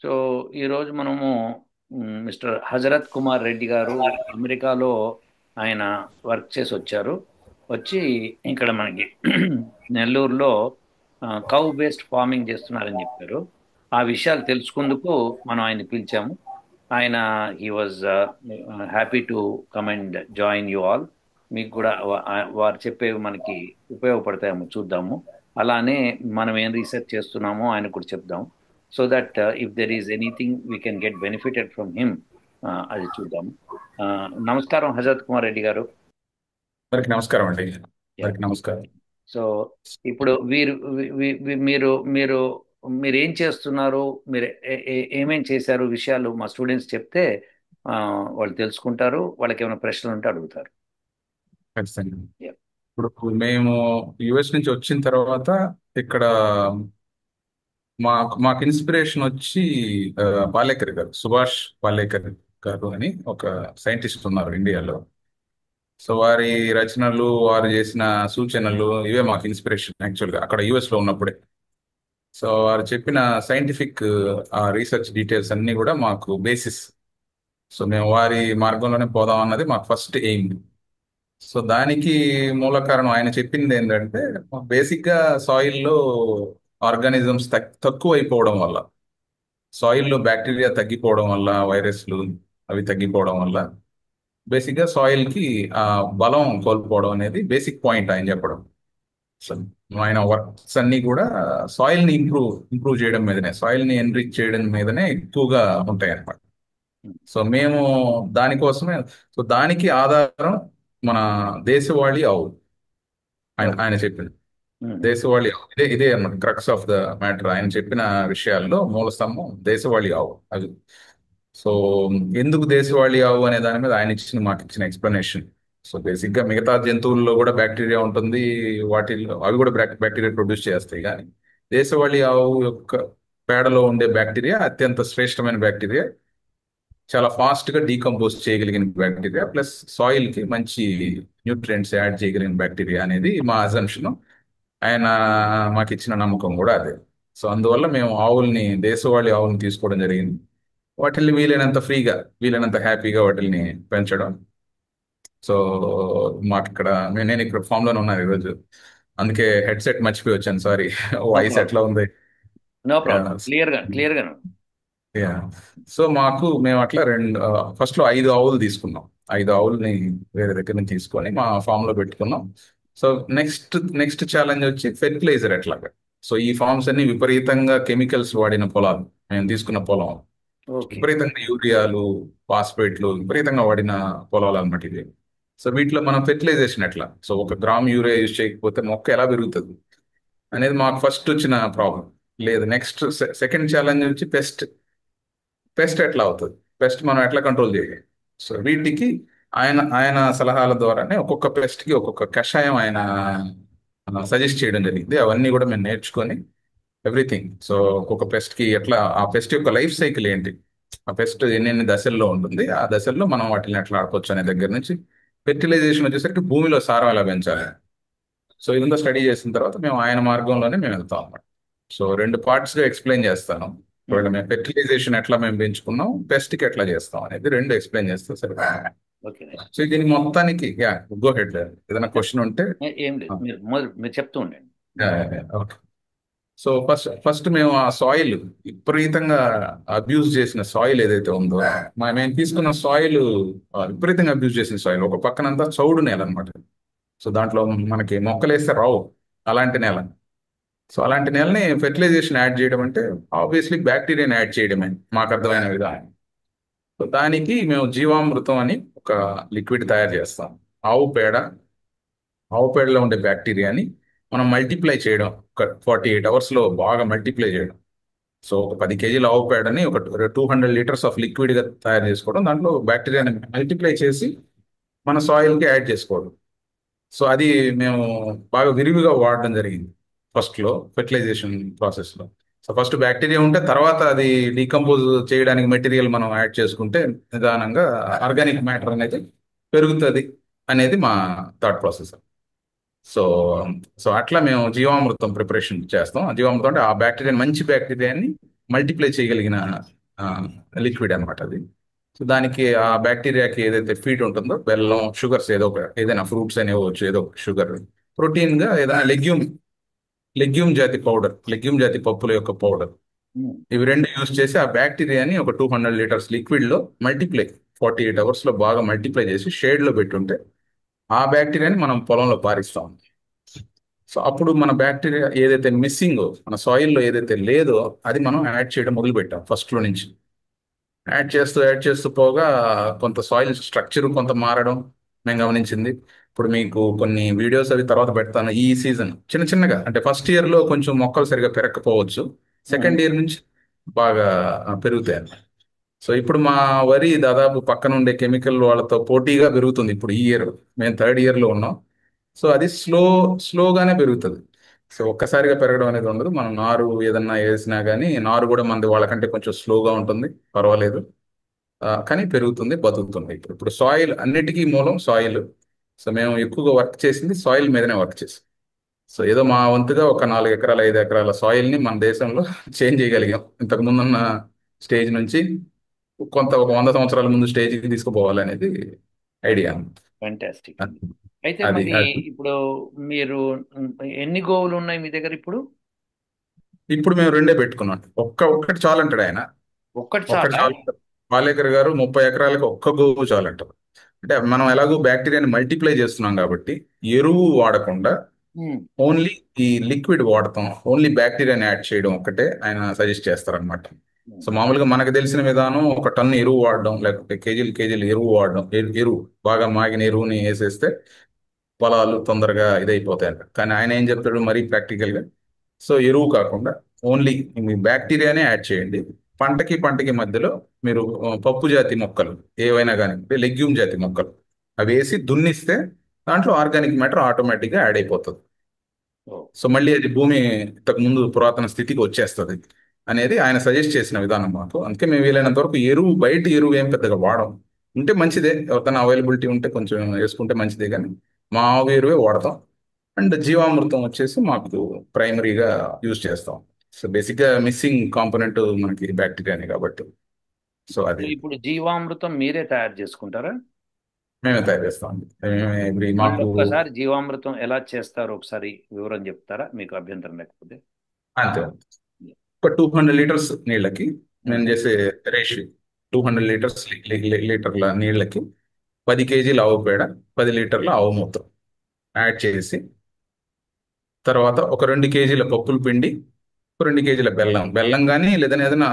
So ఈరోజు మనము mister Hazrat Kumar Reddy గారు అమెరికాలో ఆయన వర్క్ చేసి వచ్చారు. వచ్చి ఇక్కడ మనకి నెల్లూరులో కౌ బేస్డ్ ఫార్మింగ్ చేస్తున్నారని చెప్పారు. ఆ విషయాలు తెలుసుకుందుకు మనం ఆయన పిలిచాము. ఆయన he was happy to come and join you all. మీకు కూడా వారు చెప్పేవి మనకి ఉపయోగపడతాయేమో చూద్దాము. అలానే మనం ఏం రీసెర్చ్ చేస్తున్నామో ఆయన కూడా చెప్దాం. So that if there is anything we can get benefited from him. అది చూద్దాం. నమస్కారం హజరత్ కుమార్ రెడ్డి గారు. అందరికి నమస్కారం అండి. యా. అందరికి నమస్కారం. సో ఇప్పుడు వీరు మీరు మీరు మీరు ఏం చేస్తున్నారు, మీరు ఏమేం చేశారు విషయాలు మా స్టూడెంట్స్ చెప్తే ఆ, వాళ్ళు తెలుసుకుంటారు. వాళ్ళకి ఏమైనా ప్రశ్నలు ఉంటే అడుగుతారు. ఖచ్చితంగా. యా. ఇప్పుడు మేము యుఎస్ నుంచి వచ్చిన తర్వాత ఇక్కడ మాకు ఇన్స్పిరేషన్ వచ్చి ఆ, పాలేకర్ గారు, సుభాష్ పాలేకర్ గారు అని ఒక సైంటిస్ట్ ఉన్నారు ఇండియాలో. సో వారి రచనలు, వారు చేసిన సూచనలు ఇవే మాకు ఇన్స్పిరేషన్ యాక్చువల్గా అక్కడ యుఎస్ లో ఉన్నప్పుడే. సో వారు చెప్పిన సైంటిఫిక్ రీసెర్చ్ డీటెయిల్స్ అన్ని కూడా మాకు బేసిస్. సో మేము వారి మార్గంలోనే పోదాం అన్నది మాకు ఫస్ట్ ఎయిమ్. సో దానికి మూల కారణం ఆయన చెప్పింది ఏంటంటే, బేసిక్ గా సాయిల్లో ఆర్గానిజమ్స్ తక్కువ అయిపోవడం వల్ల, సాయిల్లో బ్యాక్టీరియా తగ్గిపోవడం వల్ల, వైరస్లు అవి తగ్గిపోవడం వల్ల బేసిక్ గా సాయిల్ కి ఆ బలం కోల్పోవడం అనేది బేసిక్ పాయింట్ ఆయన చెప్పడం. సో ఆయన వర్క్స్ అన్ని కూడా సాయిల్ ని ఇంప్రూవ్ చేయడం మీదనే, సాయిల్ ని ఎన్రిచ్ చేయడం మీదనే ఎక్కువగా ఉంటాయి అన్నమాట. సో మేము దానికోసమే, సో దానికి ఆధారం మన దేశవాళీ ఆవు. ఆయన చెప్పింది దేశవాళీ ఆవు. ఇదే అన్నమాట క్రక్స్ ఆఫ్ ద మ్యాటర్. ఆయన చెప్పిన విషయాల్లో మూల స్తంభం దేశవాళీ ఆవు అది. సో ఎందుకు దేశవాళీ ఆవు అనే దాని మీద ఆయన మాకు ఇచ్చిన ఎక్స్ప్లెనేషన్. సో బేసిక్ గా మిగతా జంతువుల్లో కూడా బ్యాక్టీరియా ఉంటుంది, వాటిల్లో అవి కూడా బ్యాక్టీరియా ప్రొడ్యూస్ చేస్తాయి. కానీ దేశవాళీ ఆవు యొక్క పేడలో ఉండే బ్యాక్టీరియా అత్యంత శ్రేష్టమైన బ్యాక్టీరియా, చాలా ఫాస్ట్ గా డీకంపోజ్ చేయగలిగిన బ్యాక్టీరియా, ప్లస్ సాయిల్ కి మంచి న్యూట్రియంట్స్ యాడ్ చేయగలిగిన బ్యాక్టీరియా అనేది మా అజంప్షన్. ఆయన మాకు ఇచ్చిన నమ్మకం కూడా అదే. సో అందువల్ల మేము దేశవాళీ ఆవుల్ని తీసుకోవడం జరిగింది. వాటిల్ని వీలైనంత ఫ్రీగా, వీలైనంత హ్యాపీగా వాటిల్ని పెంచడం. సో మాకు ఇక్కడ నేను ఇక్కడ ఫామ్ లోనే ఉన్నాను ఈరోజు, అందుకే హెడ్సెట్ మర్చిపోయి వచ్చాను, సారీ. No voice problem. ఎట్లా ఉంది? No problem. క్లియర్గా. యా. సో మేము అట్లా ఫస్ట్ లో 5 ఆవులు తీసుకున్నాం. 5 ఆవుల్ని వేరే దగ్గర నుంచి తీసుకొని మా ఫామ్ లో పెట్టుకున్నాం. సో నెక్స్ట్ ఛాలెంజ్ వచ్చి ఫెర్టిలైజర్ ఎట్లాగా. సో ఈ ఫార్మ్స్ అన్ని విపరీతంగా కెమికల్స్ వాడిన పొలాలు, మేము తీసుకున్న పొలం ఓకే. విపరీతంగా యూరియాలు, ఫాస్ఫేట్లు విపరీతంగా వాడిన పొలాలు అన్నమాట ఇది. సో వీటిలో మనం ఫెర్టిలైజేషన్ ఎట్లా, సో 1 గ్రామ్ యూరియా యూజ్ చేయకపోతే మొక్క ఎలా పెరుగుతుంది అనేది మాకు ఫస్ట్ వచ్చిన ప్రాబ్లం. లేదు, నెక్స్ట్ సెకండ్ ఛాలెంజ్ వచ్చి పెస్ట్ ఎట్లా అవుతుంది, పెస్ట్ మనం ఎట్లా కంట్రోల్ చేయాలి. సో వీటికి ఆయన సలహాల ద్వారానే ఒక్కొక్క పెస్ట్ కి ఒక్కొక్క కషాయం ఆయన సజెస్ట్ చేయడం జరిగింది. అవన్నీ కూడా మేము నేర్చుకొని ఎవ్రీథింగ్. సో ఒక్కొక్క పెస్ట్ కి ఎట్లా, ఆ పెస్ట్ యొక్క లైఫ్ సైకిల్ ఏంటి, ఆ పెస్ట్ ఎన్ని దశల్లో ఉంటుంది, ఆ దశల్లో మనం వాటిని ఎట్లా ఆడుకోవచ్చు అనే దగ్గర నుంచి ఫెర్టిలైజేషన్ వచ్చేసరికి భూమిలో సారం ఎలా పెంచాలి. సో ఇదంతా స్టడీ చేసిన తర్వాత మేము ఆయన మార్గంలోనే మేము వెళ్తాం అన్నమాట. సో 2 పార్ట్స్ గా ఎక్స్ప్లెయిన్ చేస్తాను. ఒకవేళ మేము ఫెర్టిలైజేషన్ ఎట్లా మేము పెంచుకున్నాం, పెస్ట్ కి ఎట్లా చేస్తాం అనేది రెండు ఎక్స్ప్లెయిన్ చేస్తే సరే. ఓకే. సో దీని మొత్తానికి గో హెడ్, ఏదైనా క్వశ్చన్ ఉంటే. ఏం లేదు, మీరు చెప్తూ ఉండండి. ఓకే. సో ఫస్ట్ మేము ఆ సాయిల్, విపరీతంగా అబ్యూజ్ చేసిన సాయిల్ ఏదైతే ఉందో, మేము తీసుకున్న సాయిల్ విపరీతంగా అబ్యూజ్ చేసిన సాయిల్, ఒక పక్కనంతా చౌడు నేల అనమాట. సో దాంట్లో మనకి మొక్కలేస్తే రావు, అలాంటి నేల. సో అలాంటి నేలని ఫెర్టిలైజేషన్ యాడ్ చేయడం అంటే ఆబ్వియస్లీ బ్యాక్టీరియాని యాడ్ చేయడమే మాకు అర్థమైన విధానం. సో దానికి మేము జీవామృతం అని ఒక లిక్విడ్ తయారు చేస్తాం. ఆవు పేడ, ఆవు పేడలో ఉండే బ్యాక్టీరియాని మనం మల్టిప్లై చేయడం, ఒక 48 అవర్స్ లో బాగా మల్టిప్లై చేయడం. సో ఒక 10 కేజీల ఆవు పేడని ఒక 200 లీటర్స్ ఆఫ్ లిక్విడ్ గా తయారు చేసుకోవడం, దాంట్లో బ్యాక్టీరియాని మల్టిప్లై చేసి మన సాయిల్ కి యాడ్ చేసుకోవడం. సో అది మేము బాగా విరివిగా వాడడం జరిగింది ఫస్ట్ లో ఫెర్టిలైజేషన్ ప్రాసెస్ లో. సో ఫస్ట్ బ్యాక్టీరియా ఉంటే తర్వాత అది డీకంపోజ్ చేయడానికి మెటీరియల్ మనం యాడ్ చేసుకుంటే నిదానంగా ఆర్గానిక్ మ్యాటర్ అనేది పెరుగుతుంది అనేది మా థాట్ ప్రాసెస్. సో సో అట్లా మేము జీవామృతం ప్రిపరేషన్ చేస్తాం. ఆ జీవామృతం అంటే ఆ బ్యాక్టీరియా, మంచి బ్యాక్టీరియాని మల్టిప్లై చేయగలిగిన లిక్విడ్ అన్నమాట అది. సో దానికి ఆ బ్యాక్టీరియాకి ఏదైతే ఫీడ్ ఉంటుందో బెల్లం, షుగర్స్ ఏదో ఒక, ఏదైనా ఫ్రూట్స్ అని ఇవ్వచ్చు, ఏదో ఒక షుగర్, ప్రోటీన్ గా ఏదైనా లెగ్యూమ్ జాతి పప్పుల యొక్క పౌడర్, ఉమ్. ఇవి రెండు యూజ్ చేసి ఆ బ్యాక్టీరియాని ఒక 200 లీటర్స్ లిక్విడ్ లో మల్టిప్లై 48 అవర్స్ లో బాగా మల్టిప్లై చేసి షేడ్ లో పెట్టుంటే ఆ బ్యాక్టీరియాని మనం పొలంలో పారిస్తాం. సో అప్పుడు మన బ్యాక్టీరియా ఏదైతే మిస్సింగ్, మన సాయిల్లో ఏదైతే లేదో అది మనం యాడ్ చేయడం మొదలు పెట్టాం ఫస్ట్ లో నుంచి. యాడ్ చేస్తూ పోగా కొంత సాయిల్ స్ట్రక్చర్ కొంత మారడం మేము గమనించింది. ఇప్పుడు మీకు కొన్ని వీడియోస్ అవి తర్వాత పెడతాను. ఈ సీజన్ చిన్న చిన్నగా, అంటే ఫస్ట్ ఇయర్ లో కొంచెం మొక్కలు సరిగా పెరగకపోవచ్చు, ఉమ్. సెకండ్ ఇయర్ నుంచి బాగా పెరుగుతాయి. సో ఇప్పుడు మా వరి దాదాపు పక్కన ఉండే కెమికల్ వాళ్ళతో పోటీగా పెరుగుతుంది ఇప్పుడు ఈ ఇయర్. మేము థర్డ్ ఇయర్ లో ఉన్నాం. సో అది స్లోగానే పెరుగుతుంది. సో ఒక్కసారిగా పెరగడం అనేది ఉండదు. మనం నారు ఏదన్నా వేసినా కానీ నారు కూడా మనది వాళ్ళకంటే కొంచెం స్లోగా ఉంటుంది, పర్వాలేదు. కానీ పెరుగుతుంది, బతుకుతుంది. ఇప్పుడు సాయిల్, అన్నిటికీ మూలం సాయిల్. సో మేము ఎక్కువగా వర్క్ చేసింది సాయిల్ మీదనే వర్క్ చేసాం. సో ఏదో మా వంతుగా ఒక 4 ఎకరాల 5 ఎకరాల సాయిల్ ని మన దేశంలో చేంజ్ చేయగలిగాం. ఇంతకు ముందున్న స్టేజ్ నుంచి కొంత ఒక 100 సంవత్సరాల ముందు స్టేజ్కి తీసుకుపోవాలనేది ఐడియా. ఫ్యాంటాస్టిక్ అండి. అయితే అది మరి అది ఇప్పుడు మీరు ఎన్ని గోవులు ఉన్నాయి మీ దగ్గర ఇప్పుడు? ఇప్పుడు మేము రెండే పెట్టుకున్నాం. ఒక్కటి చాలంటాడు ఆయన. ఒక్కటి ఒక్కటి చాలా? చాలు. పాలేకర్ గారు 30 ఎకరాలకు ఒక్క గోవు చాలంటారు. అంటే మనం ఎలాగో బ్యాక్టీరియాని మల్టిప్లై చేస్తున్నాం కాబట్టి ఎరువు వాడకుండా ఉమ్. ఓన్లీ ఈ లిక్విడ్ వాడతాం, ఓన్లీ బ్యాక్టీరియాని యాడ్ చేయడం ఒక్కటే ఆయన సజెస్ట్ చేస్తారనమాట. సో ఉమ్. మామూలుగా మనకు తెలిసిన విధానం ఒక టన్ను ఎరువు వాడడం, లేకపోతే కేజీలు ఎరువు వాడడం. ఎరువు బాగా మాగిన ఎరువుని వేసేస్తే పొలాలు తొందరగా ఇదైపోతాయి. కానీ ఆయన ఏం చెప్తాడు మరీ ప్రాక్టికల్ గా, సో ఎరువు కాకుండా ఓన్లీ మీ బ్యాక్టీరియానే యాడ్ చేయండి. పంటకి మధ్యలో మీరు పప్పు జాతి మొక్కలు ఏవైనా కానీ, లెగ్యూమ్ జాతి మొక్కలు అవి వేసి దున్నిస్తే దాంట్లో ఆర్గానిక్ మ్యాటర్ ఆటోమేటిక్గా యాడ్ అయిపోతుంది. ఓ. సో మళ్ళీ అది భూమి ఇంతకు ముందు పురాతన స్థితికి వచ్చేస్తుంది అనేది ఆయన సజెస్ట్ చేసిన విధానం మాకు. అందుకే మేము వీలైనంత వరకు ఎరువు, బయట ఎరువు ఏం పెద్దగా వాడం. ఉంటే మంచిదే, ఎవరికైనా అవైలబిలిటీ ఉంటే కొంచెం వేసుకుంటే మంచిదే, కానీ మా ఆవు ఎరువే వాడతాం. అండ్ జీవామృతం వచ్చేసి మాకు ప్రైమరీగా యూజ్ చేస్తాం. సో బేసిక్గా మిస్సింగ్ కాంపోనెంట్ మనకి బ్యాక్టీరియానే కాబట్టి, సో అది ఇప్పుడు జీవామృతం మీరే తయారు చేసుకుంటారా? మేమే తయారు చేస్తాం. ఇప్పుడు మళ్ళీ మాకు ఒక్కసారి జీవామృతం ఎలా చేస్తారో ఒకసారి వివరం చెప్తారా, మీకు అభ్యంతరం లేకపోతే? అంతే. ఒక 200 లీటర్స్ నీళ్ళకి ఉమ్. నేను చేసే రేషియో, 200 లీటర్స్ లీటర్ల నీళ్ళకి 10 కేజీల ఆవు పేడ, 10 లీటర్ల ఆవు మూత్రం యాడ్ చేసి, తర్వాత ఒక 2 కేజీల పప్పుల పిండి, ఒక 2 కేజీల బెల్లం, కానీ లేదని ఏదైనా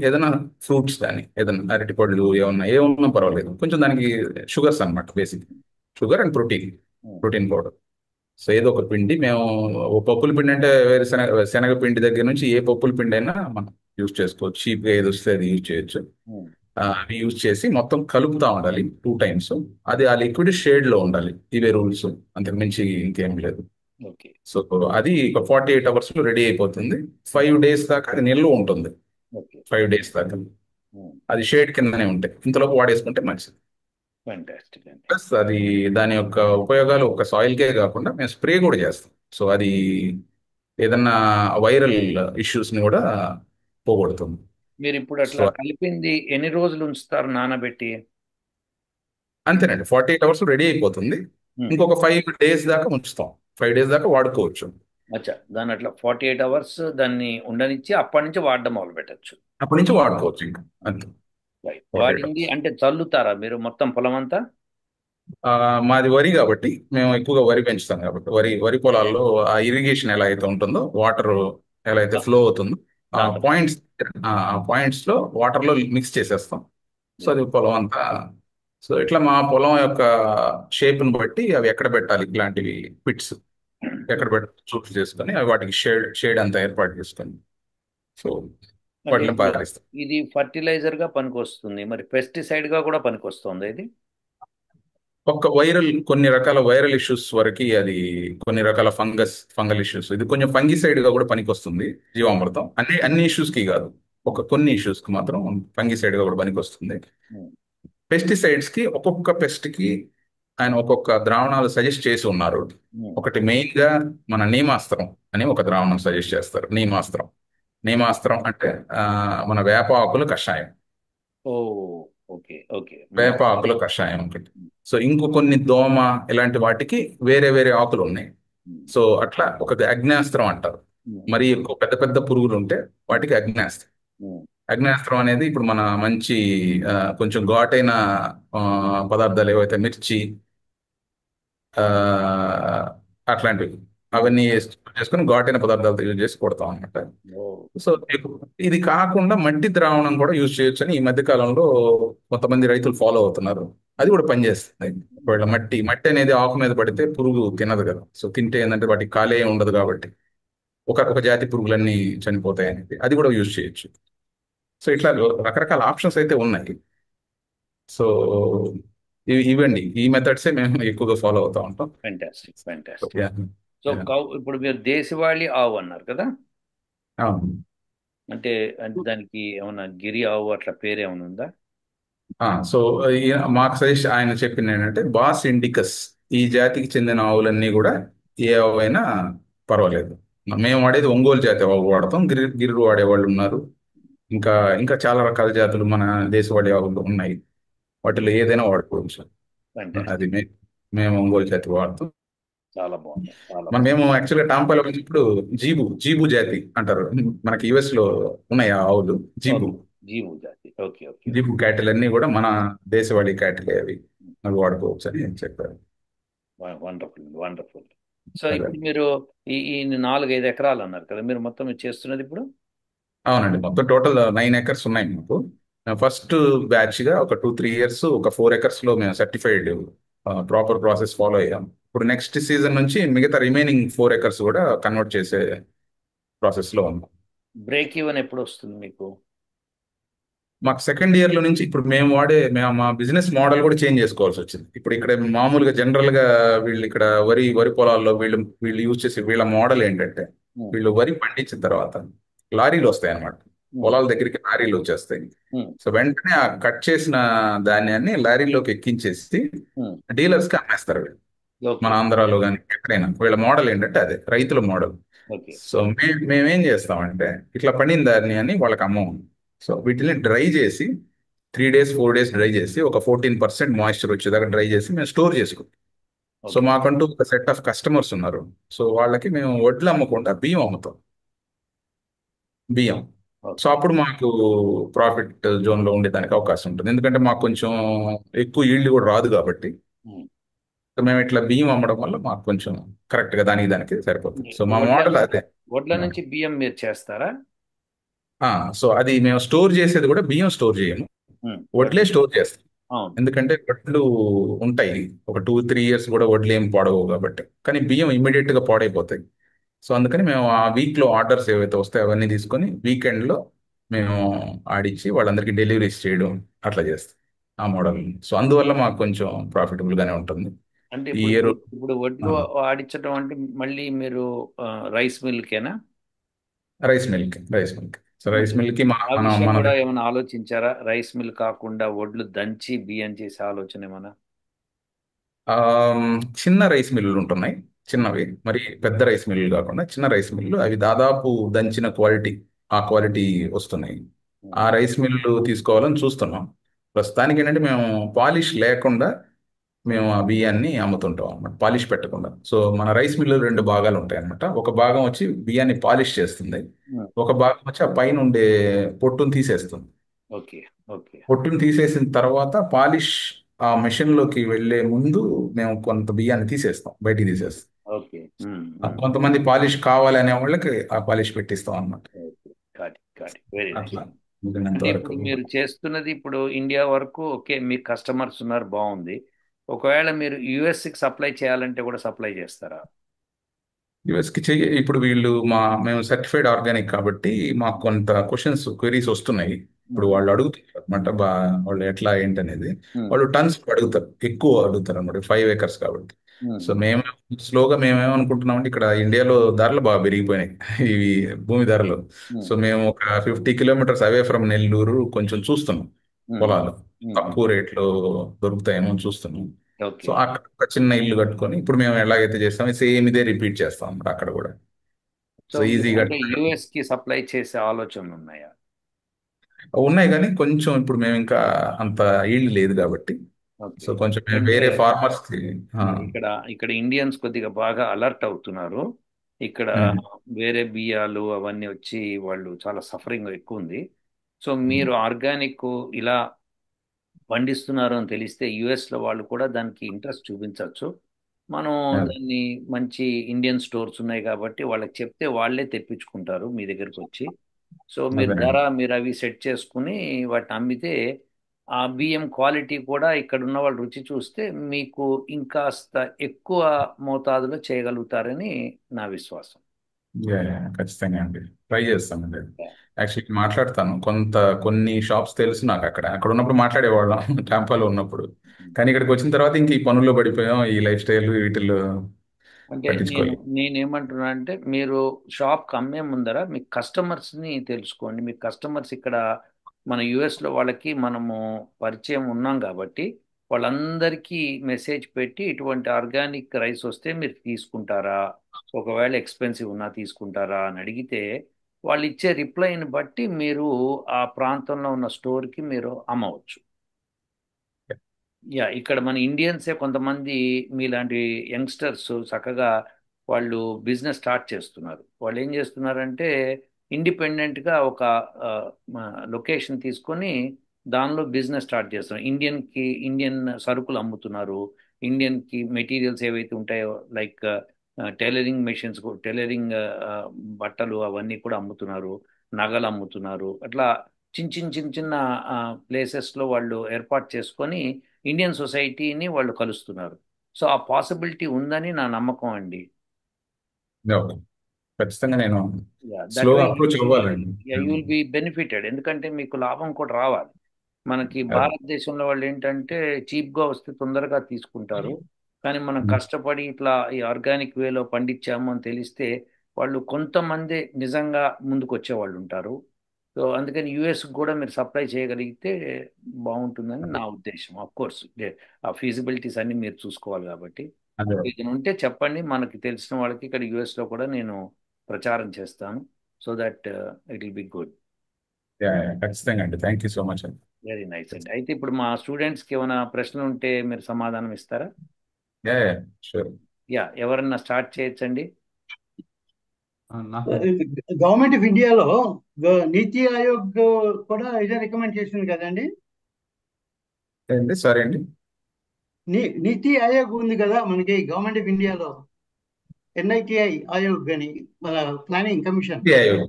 ఏదైనా ఫ్రూట్స్ కానీ, ఏదైనా అరటి పళ్ళు ఏమన్నా పర్వాలేదు, కొంచెం దానికి షుగర్స్ అన్నమాట, basic sugar and protein, um. Protein powder. So ఏదో ఒక పిండి మేము, ఓ పప్పుల పిండి అంటే శనగ పిండి దగ్గర నుంచి ఏ పప్పుల పిండి అయినా మనం యూజ్ చేసుకోవచ్చు. చీప్గా ఏది వస్తే అది యూజ్ చేయొచ్చు. ఉమ్. అవి యూజ్ చేసి మొత్తం కలుపుతా ఉండాలి 2 టైమ్స్. అది ఆ లిక్విడ్ షేడ్ లో ఉండాలి. ఇవే రూల్స్, అంతకు మించి ఇంకేం లేదు. ఓకే. సో అది ఒక 48 అవర్స్ లో రెడీ అయిపోతుంది. 5 డేస్ దాకా అది నిల్వ ఉంటుంది. ఓకే. 5 డేస్ దాకా అది షేడ్ కిందనే ఉంటాయి. ఇంతలోపు వాడేసుకుంటే మంచిది. ఫ్యాంటాస్టిక్ అండి. ప్లస్ అది, దాని యొక్క ఉపయోగాలు ఒక సాయిల్కే కాకుండా మేము స్ప్రే కూడా చేస్తాం. సో అది ఏదన్నా వైరల్ ఇష్యూస్ ని కూడా పోగొడుతుంది. మీరు ఇప్పుడు సో అట్లా కలిపింది ఎన్ని రోజులు ఉంచుతారు నానబెట్టి? అంతేనండి, 48 అవర్స్ రెడీ అయిపోతుంది. ఉమ్. ఇంకొక 5 డేస్ దాకా ఉంచుతాం. 5 డేస్ దాకా వాడుకోవచ్చు. అచ్చా, దాని అట్లా 48 అవర్స్ దాన్ని ఉండనిచ్చి అప్పటి నుంచి వాడడం మొదలు పెట్టచ్చు. అప్పటి నుంచి వాడుకోవచ్చు ఇంకా, అంతే. రైట్. 48 వాడింది అవర్స్ అంటే చల్లుతారా మీరు మొత్తం పొలం అంతా? మాది వరి కాబట్టి మేము ఎక్కువగా వరి పెంచుతాం కాబట్టి, వరి వరి పొలాల్లో ఆ ఇరిగేషన్ ఎలా అయితే ఉంటుందో, వాటర్ ఎలా అయితే ఫ్లో అవుతుందో, ఆ దాంతో పాటు. పాయింట్స్ ఆ పాయింట్స్ లో వాటర్ లో మిక్స్ చేసేస్తాం. సో అది పొలం అంతా. సో ఇట్లా మా పొలం యొక్క షేప్ని బట్టి అవి ఎక్కడ పెట్టాలి, ఇలాంటివి పిట్స్ ఎక్కడ పెట్టాలి చూస్ చేసుకొని, అవి వాటికి షేడ్ షేడ్ అంతా ఏర్పాటు చేసుకొని, సో అంటే వాటిని ఇప్పుడు పారిస్తాం. ఇది ఫర్టిలైజర్ గా పనికొస్తుంది, మరి పెస్టిసైడ్ గా కూడా పనికొస్తుంది ఇది? కొన్ని రకాల వైరల్ ఇష్యూస్ వరకు అది, కొన్ని రకాల ఫంగల్ ఇష్యూస్, ఇది కొంచెం ఫంగిసైడ్ గా కూడా పనికొస్తుంది జీవామృతం. అన్ని ఇష్యూస్ కి కాదు, కొన్ని ఇష్యూస్ కి మాత్రం ఫంగిసైడ్ గా కూడా పనికొస్తుంది. ఉమ్. పెస్టిసైడ్స్ కి ఒక్కొక్క పెస్ట్ కి ఆయన ఒక్కొక్క ద్రావణాలు సజెస్ట్ చేసి ఉన్నారు. ఉమ్. ఒకటి మెయిన్ గా మన నీమాస్త్రం అని ఒక ద్రావణం సజెస్ట్ చేస్తారు. నీమాస్త్రం నీమాస్త్రం అంటే ఆ, మన వేప ఆకుల కషాయం. ఓ, ఓకే, ఓకే. వేప ఆకుల కషాయం ఒకటి. సో ఇంకో కొన్ని దోమ ఇలాంటి వాటికి వేరే వేరే ఆకులు ఉన్నాయి. సో అట్లా ఒక అగ్నేస్త్రం అంటారు. మరి ఎక్కువ పెద్ద పెద్ద పురుగులు ఉంటే వాటికి అగ్నేస్త్రం. అగ్నేస్త్రం అనేది ఇప్పుడు మన మంచి కొంచెం ఘాటైన ఆ, పదార్థాలు ఏవైతే మిర్చి ఆ, అట్లాంటివి అవన్నీ చేసుకొని ఘాటైన పదార్థాలతో యూజ్ చేసి కొడతాం అనమాట. ఓ, సో ఇది కాకుండా మట్టి ద్రావణం కూడా యూజ్ చేయొచ్చు అని ఈ మధ్య కాలంలో కొంతమంది రైతులు ఫాలో అవుతున్నారు. అది కూడా పనిచేస్తుంది. ఒకవేళ మట్టి మట్టి అనేది ఆకు మీద పడితే పురుగు తినదు కదా. సో తింటే ఏంటంటే వాటికి కాలే ఉండదు కాబట్టి ఒక ఒక జాతి పురుగులన్నీ చనిపోతాయి అనేది అది కూడా యూజ్ చేయొచ్చు. సో ఇట్లా రకరకాల ఆప్షన్స్ అయితే ఉన్నాయి. సో ఇవండి ఈ మెథడ్సే మేము ఎక్కువగా ఫాలో అవుతా ఉంటాం. Fantastic, So, fantastic. yeah, so yeah. ఇప్పుడు మీరు దేశవాళీ ఆవు అన్నారు కదా? అవును. అంటే అంటే దానికి ఏమన్నా గిరి ఆవు అట్లా పేరు ఏమైనా ఉందా? సో మాకు సజెస్ట్ ఆయన చెప్పింది ఏంటంటే బాస్ ఇండికస్ ఈ జాతికి చెందిన ఆవులన్నీ కూడా ఏ ఆవు అయినా పర్వాలేదు. మేము వాడేది ఒంగోలు జాతి ఆవు వాడతాం. గిర్రు వాడే వాళ్ళు ఉన్నారు. ఇంకా ఇంకా చాలా రకాల జాతులు మన దేశవాళీ ఆవులు ఉన్నాయి. వాటిలో ఏదైనా వాడుకోవచ్చు. అది ఫ్యాంటాస్టిక్. మేము ఒంగోలు జాతి వాడతాం. చాలా బాగుంది, చాలా మనం బాగుంది. మేము యాక్చువల్గా టాంపాలో వచ్చినప్పుడు జీబు జీబు జాతి అంటారు. మనకి యుఎస్ లో ఉన్నాయి ఆ ఆవులు. జీబు ఓకే, జీవు జాతి. Okay, okay. జీబు క్యాటిల్ అన్ని కూడా మన దేశవాళీ క్యాటిలే అవి. అవి వాడుకోవచ్చు అని చెప్పారు. Wonderful, wonderful. సో అదే. ఇప్పుడు మీరు ఈ 4-5 ఎకరాలు అన్నారు కదా, మీరు మొత్తం ఇది చేస్తున్నది ఇప్పుడు? అవునండి, మొత్తం టోటల్ 9 ఎకర్స్ ఉన్నాయి మాకు. ఫస్ట్ బ్యాచ్ గా ఒక 2-3 ఇయర్స్ ఒక 4 ఎకర్స్ లో మేము సర్టిఫైడ్ ప్రాపర్ ప్రాసెస్ ఫాలో అయ్యాం. ఇప్పుడు నెక్స్ట్ సీజన్ నుంచి మిగతా రిమైనింగ్ 4 ఎకర్స్ కూడా కన్వర్ట్ చేసే ప్రాసెస్ లో ఉన్నాం. బ్రేక్ ఈవెన్ ఎప్పుడు వస్తుంది మీకు? మాకు సెకండ్ ఇయర్ లో నుంచి ఇప్పుడు మేము మా బిజినెస్ మోడల్ కూడా చేంజ్ చేసుకోవాల్సి వచ్చింది. ఇప్పుడు ఇక్కడ మామూలుగా జనరల్ గా వీళ్ళు ఇక్కడ వరి పొలాల్లో వీళ్ళు వీళ్ళు యూజ్ చేసే వీళ్ళ మోడల్ ఏంటంటే ఉమ్, వీళ్ళు వరి పండించిన తర్వాత లారీలు వస్తాయి అన్నమాట. ఉమ్, పొలాల దగ్గరికి లారీలు వచ్చేస్తాయి. ఉమ్, సో వెంటనే ఆ కట్ చేసిన ధాన్యాన్ని లారీలోకి ఎక్కించేసి ఉమ్. డీలర్స్ కి అమ్మేస్తారు వీళ్ళు. ఓకే, మన ఆంధ్రాలో కానీ ఎక్కడైనా వీళ్ళ మోడల్ ఏంటంటే అదే రైతుల మోడల్. ఓకే, సో మేమేం చేస్తామంటే ఇట్లా పడిన ధాన్యాన్ని వాళ్ళకి అమ్మము. సో వీటిని డ్రై చేసి 3 డేస్ 4 డేస్ డ్రై చేసి ఒక 14% మాయిశ్చర్ వచ్చేదాకా డ్రై చేసి మేము స్టోర్ చేసుకుంటాం. సో ఓకే, మాకంటూ ఒక సెట్ ఆఫ్ కస్టమర్స్ ఉన్నారు. సో వాళ్ళకి మేము వడ్లు అమ్మకుండా బియ్యం అమ్ముతాం. బియ్యం. So okay. అప్పుడు మాకు ప్రాఫిట్ జోన్ లో ఉండేదానికి అవకాశం ఉంటుంది. ఎందుకంటే మాకు కొంచెం ఎక్కువ ఈల్డ్ కూడా రాదు కాబట్టి. ఉమ్. సో మేము ఇట్లా బియ్యం అమ్మడం వల్ల మాకు కొంచెం కరెక్ట్ గా దానికి సరిపోతుంది. సో మా వడ్ల మోడల్ అదే. వడ్ల నుంచి బియ్యం మీరు చేస్తారా? ఆ, సో అది మేము స్టోర్ చేసేది కూడా బియ్యం స్టోర్ చేయము. వడ్లే వడ్లు. స్టోర్ చేస్తాం. అవును. ఎందుకంటే వడ్లు ఉంటాయి ఒక 2-3 ఇయర్స్ కూడా వడ్లు ఏం పాడవు కాబట్టి. కానీ బియ్యం ఇమీడియట్ గా పాడైపోతాయి. సో అందుకని మేము ఆ వీక్ లో ఆర్డర్స్ ఏవైతే వస్తాయో అవన్నీ తీసుకొని వీకెండ్ లో మేము ఆడిచ్చి వాళ్ళందరికీ డెలివరీస్ చేయడం అట్లా చేస్తాం ఆ మోడల్. సో అందువల్ల మాకు కొంచెం ప్రాఫిటబుల్ గానే ఉంటుంది. అంటే ఈ ఇప్పుడు ఇయర్ ఇప్పుడు వడ్లు ఆడించడం అంటే మళ్ళీ మీరు రైస్ మిల్కేనా? Rice milk. సో రైస్ అంటే మిల్క్ కి ఆ మనం విషయం మనం కూడా ఏమైనా ఆలోచించారా? రైస్ మిల్ కాకుండా వడ్లు దంచి బియ్యం చేసే ఆలోచన ఏమన్నా? ఆమ్, చిన్న రైస్ మిల్లులు ఉంటున్నాయి. ఉమ్, చిన్నవి మరి పెద్ద రైస్ మిల్లులు కాకుండా చిన్న రైస్ మిల్లు అవి దాదాపు దంచిన క్వాలిటీ ఆ క్వాలిటీ వస్తున్నాయి. ఉమ్. ఆ రైస్ మిల్లు తీసుకోవాలని చూస్తున్నాం. ప్రస్తుతానికి ఏంటంటే మేము పాలిష్ లేకుండా మేము ఆ బియ్యాన్ని అమ్ముతుంటాం అన్నమాట, పాలిష్ పెట్టకుండా. సో మన రైస్ మిల్లు 2 భాగాలు ఉంటాయి అన్నమాట. ఒక భాగం వచ్చి బియ్యాన్ని పాలిష్ చేస్తుంది. ఉమ్. ఒక భాగం వచ్చి ఆ పైన ఉండే పొట్టును తీసేస్తుంది. ఓకే, ఓకే, పొట్టును తీసేసిన తర్వాత పాలిష్ ఆ మెషిన్ లోకి వెళ్లే ముందు మేము కొంత బియ్యాన్ని తీసేస్తాం, బయటికి తీసేస్తాం. ఓకే. కొంతమంది పాలిష్ కావాలి అనే వాళ్ళకి ఆ పాలిష్ పెట్టిస్తాం అన్నమాట. ఓకే. కాటి, కాటి. Very nice. అట్లా వీలైనంత అంటే వరకు. ఇప్పుడు మీరు చేస్తున్నది ఇప్పుడు ఇండియా వరకు ఓకే, మీకు కస్టమర్స్ ఉన్నారు, బాగుంది. ఒకవేళ మీరు యుఎస్కి సప్లై చేయాలంటే కూడా సప్లై చేస్తారా? యుఎస్ కి ఇప్పుడు మేము సర్టిఫైడ్ ఆర్గానిక్ కాబట్టి మాకు కొంత క్వరీస్ వస్తున్నాయి. ఇప్పుడు ఉమ్, వాళ్ళు అడుగుతారు అనమాట. వాళ్ళు ఎట్లా ఏంటనేది ఉమ్, వాళ్ళు టన్స్ అడుగుతారు, ఎక్కువ అడుగుతారు అనమాట 5 ఎకర్స్ కాబట్టి. ఉమ్, సో మేమేమనుకుంటున్నామంటే ఇక్కడ ఇండియాలో ధరలు బాగా పెరిగిపోయినాయి ఇవి భూమి ధరలు. ఉమ్, సో మేము ఒక 50 కిలోమీటర్స్ అవే ఫ్రమ్ నెల్లూరు కొంచెం చూస్తున్నాం ఉమ్, పొలాలు ఉమ్. తక్కువ రేట్లో దొరుకుతాయేమో అని చూస్తున్నాం. So okay. అక్కడ ఒక చిన్న ఇల్లు కట్టుకొని ఇప్పుడు మేము ఎలాగైతే చేస్తామో సేమ్ ఇదే రిపీట్ చేస్తాం అన్నమాట అక్కడ కూడా. సో సో మీరు ఈజీగా అంటే యుఎస్ కి సప్లై చేసే ఆలోచనలు ఉన్నాయా? ఉన్నాయి, కానీ కొంచెం ఇప్పుడు మేము ఇంకా అంత ఈల్డ్ లేదు కాబట్టి, ఓకే. సో కొంచెం మేము అంటే వేరే ఫార్మర్స్ కి. ఇక్కడ ఇక్కడ ఇండియన్స్ కొద్దిగా బాగా అలర్ట్ అవుతున్నారు. ఇక్కడ వేరే బియ్యాలు అవన్నీ వచ్చి వాళ్ళు చాలా సఫరింగ్ ఎక్కువ ఉంది. సో మీరు ఆర్గానిక్ ఇలా పండిస్తున్నారు అని తెలిస్తే యుఎస్లో వాళ్ళు కూడా దానికి ఇంట్రెస్ట్ చూపించవచ్చు. మనం దాన్ని మంచి ఇండియన్ స్టోర్స్ ఉన్నాయి కాబట్టి వాళ్ళకి చెప్తే వాళ్ళే తెప్పించుకుంటారు మీ దగ్గరికి వచ్చి. సో మీరు ధర అదేనండి. మీరు అవి సెట్ చేసుకుని వాటిని అమ్మితే ఆ బియ్యం క్వాలిటీ కూడా ఇక్కడ ఉన్న వాళ్ళు రుచి చూస్తే మీకు ఇంకాస్త ఎక్కువ మోతాదులో చేయగలుగుతారని నా విశ్వాసం. ఖచ్చితంగా అండి, ట్రై చేస్తానండి. యాక్చువల్లీ మాట్లాడతాను కొన్ని షాప్స్ తెలుసు నాకు, అక్కడ అక్కడ ఉన్నప్పుడు మాట్లాడేవాళ్ళం టెంపాలో ఉన్నప్పుడు. కానీ ఇక్కడికి వచ్చిన తర్వాత ఇంక ఈ పనుల్లో పడిపోయాం, ఈ లైఫ్ స్టైల్ వీటిల్లో అంటే పట్టించుకోలేదు. నేనేమంటున్నా అంటే మీరు షాప్కి అమ్మే ముందర మీ కస్టమర్స్ని తెలుసుకోండి. మీ కస్టమర్స్ ఇక్కడ మన యుఎస్లో వాళ్ళకి మనము పరిచయం ఉన్నాం కాబట్టి వాళ్ళందరికీ మెసేజ్ పెట్టి ఇటువంటి ఆర్గానిక్ రైస్ వస్తే మీరు తీసుకుంటారా, ఒకవేళ ఎక్స్పెన్సివ్ ఉన్నా తీసుకుంటారా అని అడిగితే వాళ్ళు ఇచ్చే రిప్లైని బట్టి మీరు ఆ ప్రాంతంలో ఉన్న స్టోర్కి మీరు అమ్మవచ్చు. యా ఇక్కడ మన ఇండియన్సే కొంతమంది మీలాంటి యంగ్స్టర్స్ చక్కగా వాళ్ళు బిజినెస్ స్టార్ట్ చేస్తున్నారు. వాళ్ళు ఏం చేస్తున్నారంటే ఇండిపెండెంట్గా ఒక లొకేషన్ తీసుకొని దానిలో బిజినెస్ స్టార్ట్ చేస్తున్నారు. ఇండియన్ సరుకులు అమ్ముతున్నారు. ఇండియన్కి మెటీరియల్స్ ఏవైతే ఉంటాయో లైక్ టైలరింగ్ మెషిన్స్, టైలరింగ్ బట్టలు అవన్నీ కూడా అమ్ముతున్నారు. నగలు అమ్ముతున్నారు. అట్లా చిన్న చిన్న ప్లేసెస్లో వాళ్ళు ఏర్పాటు చేసుకొని ఇండియన్ సొసైటీని వాళ్ళు కలుస్తున్నారు. సో ఆ పాసిబిలిటీ ఉందని నా నమ్మకం అండి. ఓకే. ఖచ్చితంగా నేను దట్ స్లోగా వే అప్రోచ్ అవ్వాలండి. యూ విల్ బి బెనిఫిటెడ్, ఎందుకంటే మీకు లాభం కూడా రావాలి. మనకి అదే. భారతదేశంలో వాళ్ళు ఏంటంటే చీప్గా వస్తే తొందరగా తీసుకుంటారు. కానీ మనం ఉమ్. కష్టపడి ఇట్లా ఈ ఆర్గానిక్ వేలో పండించాము అని తెలిస్తే వాళ్ళు కొంతమంది నిజంగా ముందుకు వచ్చే వాళ్ళు ఉంటారు. సో అందుకని యుఎస్ కూడా మీరు సప్లై చేయగలిగితే బాగుంటుందని నా ఉద్దేశం. ఆఫ్ కోర్స్ ఆ ఫీజిబిలిటీస్ అన్ని మీరు చూసుకోవాలి కాబట్టి అదే. ఇది ఉంటే చెప్పండి. మనకి తెలిసిన వాళ్ళకి ఇక్కడ యుఎస్లో కూడా నేను ప్రచారం చేస్తాను. So that it will be good. ఖచ్చితంగా అండి, థ్యాంక్ యూ సో మచ్ అండి. వెరీ నైస్ అండి. అయితే ఇప్పుడు మా స్టూడెంట్స్కి ఏమైనా ప్రశ్నలు ఉంటే మీరు సమాధానం ఇస్తారా? Yeah, sure. యా ఎవరన్నా స్టార్ట్ చేయొచ్చండి. గవర్నమెంట్ ఆఫ్ ఇండియాలో నీతి ఆయోగ్ కూడా ఇదే రికమెండ్ చేసింది కదండి. ఏంటి, సారీ అండి. నీతి ఆయోగ్ ఉంది కదా మనకి గవర్నమెంట్ ఆఫ్ ఇండియాలో, ఎన్ఐటిఐ ఆయోగ్ అని, మన ప్లానింగ్ కమిషన్. నీతి ఆయోగ్,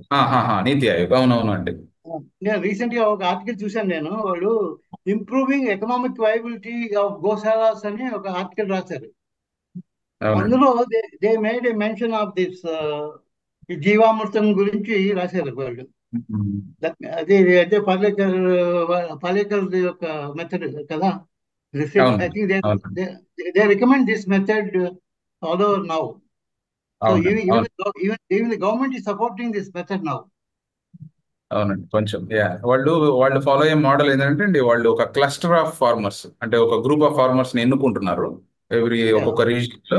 నీతి ఆయోగ్, అవునవును అండి. నేను రీసెంట్ గా ఒక ఆర్టికల్ చూశాను. నేను వాళ్ళు improving economic viability of goshalas అని ఒక ఆర్టికల్ రాశారు. అవునండి. అందులో they made a mention of this jeevamrutham గురించి రాశారు వాళ్ళు. ఉమ్. అదే అదే పాలేకర్ పాలేకర్ యొక్క మెథడ్ కదా. అవును, I think అవునండి. they recommend this method all over now. So అవునండి. అవును. even the government is supporting this method now. అవునండి, కొంచెం వాళ్ళు వాళ్ళు ఫాలో అయ్యే మోడల్ ఏంటంటే అండి, వాళ్ళు ఒక క్లస్టర్ ఆఫ్ ఫార్మర్స్, అంటే ఒక గ్రూప్ ఆఫ్ ఫార్మర్స్ ని ఎన్నుకుంటున్నారు Yeah, ఒక్కొక్క రీజియన్ లో.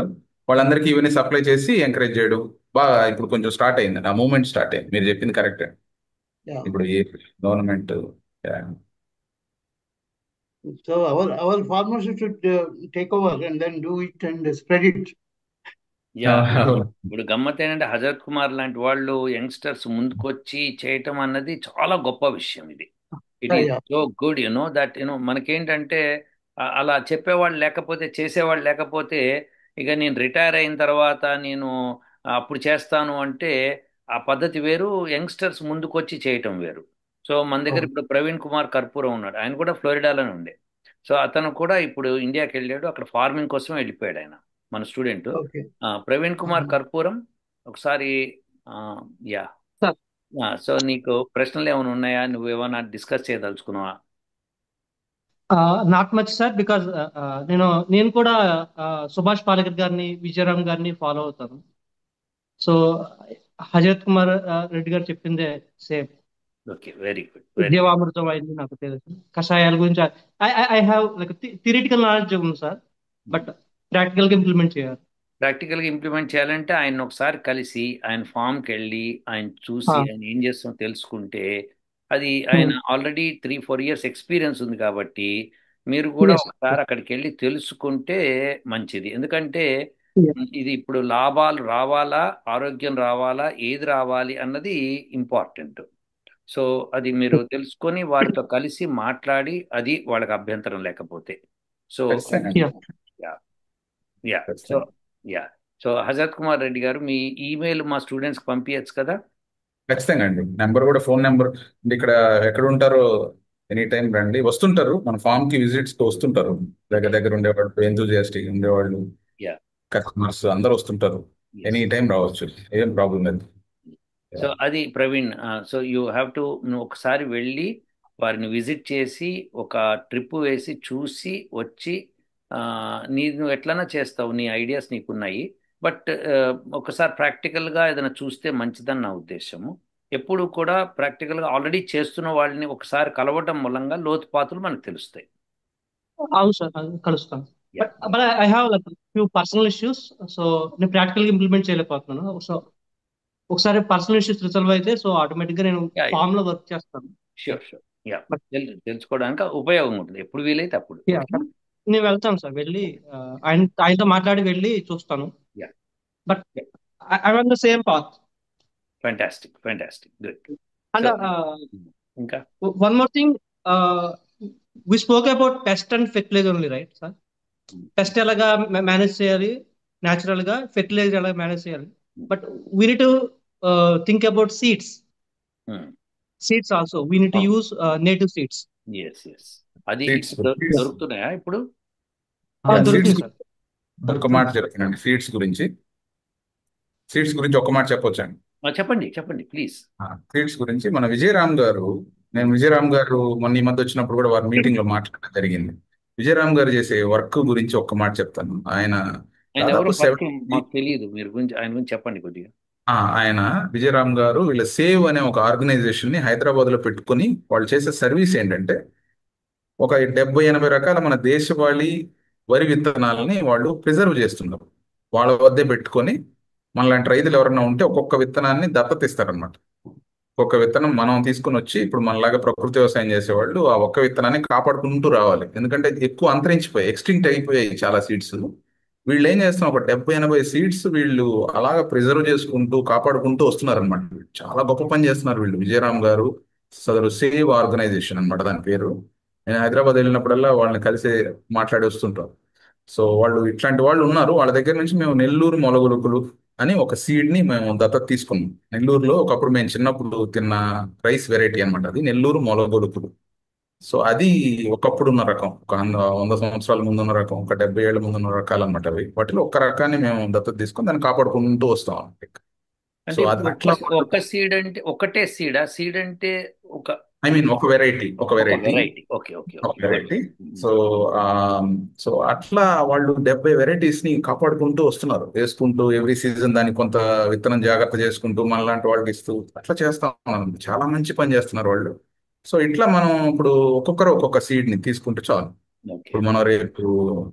వాళ్ళందరికీ ఇవన్నీ సప్లై చేసి ఎంకరేజ్ చేయడం బాగా ఇప్పుడు కొంచెం స్టార్ట్ అయిందండి, ఆ మూవ్మెంట్ స్టార్ట్ అయింది. మీరు చెప్పింది కరెక్ట్. yeah. ఇప్పుడు ఈ government. So our farmers should take over and then do it and spread it. Yeah ఇప్పుడు గమ్మత్ ఏంటంటే హజరత్ కుమార్ లాంటి వాళ్ళు యంగ్స్టర్స్ ముందుకొచ్చి చేయటం అన్నది చాలా గొప్ప విషయం. ఇది it is Yeah, so good that మనకేంటంటే అలా చెప్పేవాళ్ళు లేకపోతే చేసేవాళ్ళు లేకపోతే ఇక నేను రిటైర్ అయిన తర్వాత నేను అప్పుడు చేస్తాను అంటే ఆ పద్ధతి వేరు, యంగ్స్టర్స్ ముందుకొచ్చి చేయటం వేరు. సో మన దగ్గర oh, ఇప్పుడు ప్రవీణ్ కుమార్ కర్పూరం ఉన్నాడు. ఆయన కూడా ఫ్లోరిడాలోనే ఉండే. సో అతను కూడా ఇప్పుడు ఇండియాకి వెళ్ళాడు. అక్కడ ఫార్మింగ్ కోసం వెళ్ళిపోయాడు ఆయన, మన స్టూడెంట్ okay. ప్రవీణ్ కుమార్ కర్పూరం. ఒకసారి ఆ, యా సార్ సో నీకు ప్రశ్నలు ఏమైనా ఉన్నాయా? నువ్వు ఏమైనా డిస్కస్ చేయదలుచుకున్నావా? నాట్ మచ్ సార్, బికాజ్ నేను కూడా సుభాష్ పాలేకర్ గారిని, విజయరామ్ గారిని ఫాలో అవుతాను. సో హజరత్ కుమార్ రెడ్డి గారు చెప్పిందే same. Okay, very good, very జీవామృతం అయింది నాకు తెలుసు. కషాయాల గురించి I have like theoretical knowledge ఉంది సార్, బట్ ప్రాక్టికల్ గా ఇంప్లిమెంట్ చేయాలి. ప్రాక్టికల్గా ఇంప్లిమెంట్ చేయాలంటే ఆయన ఒకసారి కలిసి ఆయన ఫామ్కి వెళ్ళి ఆయన ఆ, చూసి ఆయన ఏం చేస్తామో తెలుసుకుంటే అది ఆయన ఆల్రెడీ 3-4 ఇయర్స్ ఎక్స్పీరియన్స్ ఉంది కాబట్టి మీరు కూడా ఎస్, ఒకసారి అక్కడికి వెళ్ళి తెలుసుకుంటే మంచిది. ఎందుకంటే ఇది ఇప్పుడు లాభాలు రావాలా, ఆరోగ్యం రావాలా, ఏది రావాలి అన్నది ఇంపార్టెంట్. సో అది మీరు తెలుసుకొని వారితో కలిసి మాట్లాడి అది వాళ్ళకి అభ్యంతరం లేకపోతే సో ఖచ్చితంగా యా, యా యా సో ఖచ్చితంగా యా సో హజరత్ కుమార్ రెడ్డి గారు మీ ఈమెయిల్ మా స్టూడెంట్స్కి పంపించచ్చు కదా. ఖచ్చితంగా అండి. నెంబర్ కూడా, ఫోన్ నెంబర్ ఇక్కడ ఎక్కడ ఉంటారో ఎనీ టైం రండి. వస్తుంటారు మన ఫామ్ కి, విజిట్స్ కి వస్తుంటారు. దగ్గర ఓకే. దగ్గర ఉండేవాళ్ళు, ఎంతూజియాస్టిక్ ఉండేవాళ్ళు, యా కస్టమర్స్ అందరూ వస్తుంటారు. Any yes. టైం రావచ్చు, ఏం ప్రాబ్లం లేదు. సో అది Praveen. So you have to ఒకసారి వెళ్ళి వారిని విజిట్ చేసి ఒక ట్రిప్ వేసి చూసి వచ్చి నువ్వు ఎట్లన్నా చేస్తావు, నీ ఐడియాస్ నీకున్నాయి. బట్ ఒకసారి ప్రాక్టికల్గా ఏదైనా చూస్తే మంచిదని నా ఉద్దేశము. ఎప్పుడు కూడా ప్రాక్టికల్గా ఆల్రెడీ చేస్తున్న వాళ్ళని ఒకసారి కలవటం మూలంగా లోతుపాతులు మనకు తెలుస్తాయి. అవును సార్, కలుస్తాను. Yeah but I have like few personal issues. So నేను ప్రాక్టికల్ గా ఇంప్లిమెంట్ చేయలేకపోతున్నాను. సో ఒకసారి పర్సనల్ ఇష్యూస్ రిజల్వ్ అయితే సో ఆటోమేటిక్ గా నేను యా ఫామ్ లో వర్క్ చేస్తాను. Sure sure. యా బట్ తెలుసుకోవడానికి ఉపయోగం ఉంటుంది ఎప్పుడు వీలైతే అప్పుడు. ఓకే. నేను వెళ్తాను సార్, వెళ్ళి ఆయనతో మాట్లాడి వెళ్ళి చూస్తాను. Yeah but I on the same path. Fantastic fantastic good. And so ఇంకా one more thing, we spoke about pest and fertilise only, right sir? Pest ఎలాగా మేనేజ్ చేయాలి, న్యాచురల్ గా ఫెర్టిలైజర్ ఎలా మేనేజ్ చేయాలి. But we need to think about seeds also. We need to use native seeds. Yes yes అది seeds ఇప్పుడు దొరుకుతున్నాయా ఇప్పుడు? దొరుకుతుంది సీడ్స్ సార్. ఒక మాట చెప్తానండి. సీడ్స్ గురించి ఒక మాట చెప్పొచ్చండి. చెప్పండి చెప్పండి ప్లీజ్. సీడ్స్ గురించి మన విజయరామ్ గారు, నేను విజయరామ్ గారు మొన్న ఈ మధ్య వచ్చినప్పుడు కూడా వారి మీటింగ్ లో మాట్లాడడం జరిగింది. విజయరామ్ గారు చేసే వర్క్ గురించి ఒక్క మాట చెప్తాను. ఆయన ఆయన ఎవరు దాదాపు ఫస్ట్ మాకు తెలియదు, మీరు గురించి ఆయన గురించి చెప్పండి కొద్దిగా. ఆయన విజయరామ్ గారు వీళ్ళ సేవ్ అనే ఒక ఆర్గనైజేషన్ ని హైదరాబాద్ లో పెట్టుకుని వాళ్ళు చేసే సర్వీస్ ఏంటంటే, ఒక 70-80 రకాల మన దేశవాళీ వరి విత్తనాలని వాళ్ళు ప్రిజర్వ్ చేస్తున్నారు. వాళ్ళ వద్దే పెట్టుకొని మనలాంటి రైతులు ఎవరైనా ఉంటే ఒక్కొక్క విత్తనాన్ని దత్తత ఇస్తారనమాట. ఒక్కొక్క విత్తనం మనం తీసుకుని వచ్చి, ఇప్పుడు మనలాగా ప్రకృతి వ్యవసాయం చేసేవాళ్ళు ఆ ఒక్క విత్తనాన్ని కాపాడుకుంటూ రావాలి. ఎందుకంటే ఎక్కువ అంతరించిపోయాయి, ఎక్స్టింక్ట్ అయిపోయాయి చాలా సీడ్స్. వీళ్ళు ఏం చేస్తున్నారు, ఒక 70-80 సీడ్స్ వీళ్ళు అలాగా ప్రిజర్వ్ చేసుకుంటూ కాపాడుకుంటూ వస్తున్నారు అనమాట. చాలా గొప్ప పని చేస్తున్నారు వీళ్ళు. విజయరామ్ గారు సదరు సేవ్ ఆర్గనైజేషన్ అన్నమాట దాని పేరు. నేను హైదరాబాద్ వెళ్ళినప్పుడల్లా వాళ్ళని కలిసి మాట్లాడి వస్తుంటాం. సో వాళ్ళు ఇట్లాంటి వాళ్ళు ఉన్నారు. వాళ్ళ దగ్గర నుంచి మేము నెల్లూరు మొలగొలుకులు అని ఒక సీడ్ ని మేము దత్తత తీసుకున్నాం. నెల్లూరులో ఒకప్పుడు మేము చిన్నప్పుడు తిన్న రైస్ వెరైటీ అన్నమాట అది, నెల్లూరు మొలగొలుకులు. సో అది ఒకప్పుడు ఉన్న రకం, ఒక 100 సంవత్సరాల ముందు ఉన్న రకం, ఒక 70 ఏళ్ల ముందు ఉన్న రకాలు అన్నమాట అవి. వాటిలో ఒక్క రకాన్ని మేము దత్తత తీసుకొని దాన్ని కాపాడుకుంటూ వస్తాం అన్నమాట. సో అంటే అది ఇప్పుడు అట్లా ఒక్క సీడ్ అంటే ఒకటే సీడా? సీడ్ అంటే ఒక ఐ మీన్ ఒక వెరైటీ వెరైటీ. ఓకే ఓకే ఒక ఓకే గుడ్. వెరైటీ. సో ఆ, సో అట్లా వాళ్ళు 70 వెరైటీస్ ని కాపాడుకుంటూ వస్తున్నారు, వేసుకుంటూ ఎవ్రీ సీజన్ దానికి కొంత విత్తనం జాగ్రత్త చేసుకుంటూ మనలాంటి వాళ్ళకి ఇస్తూ అట్లా చేస్తా ఉన్నారు. చాలా మంచి పని చేస్తున్నారు వాళ్ళు. సో ఇట్లా మనం ఇప్పుడు ఒక్కొక్కరు ఒక్కొక్క సీడ్ ని తీసుకుంటే చాలు. ఓకే ఇప్పుడు మనం రేపు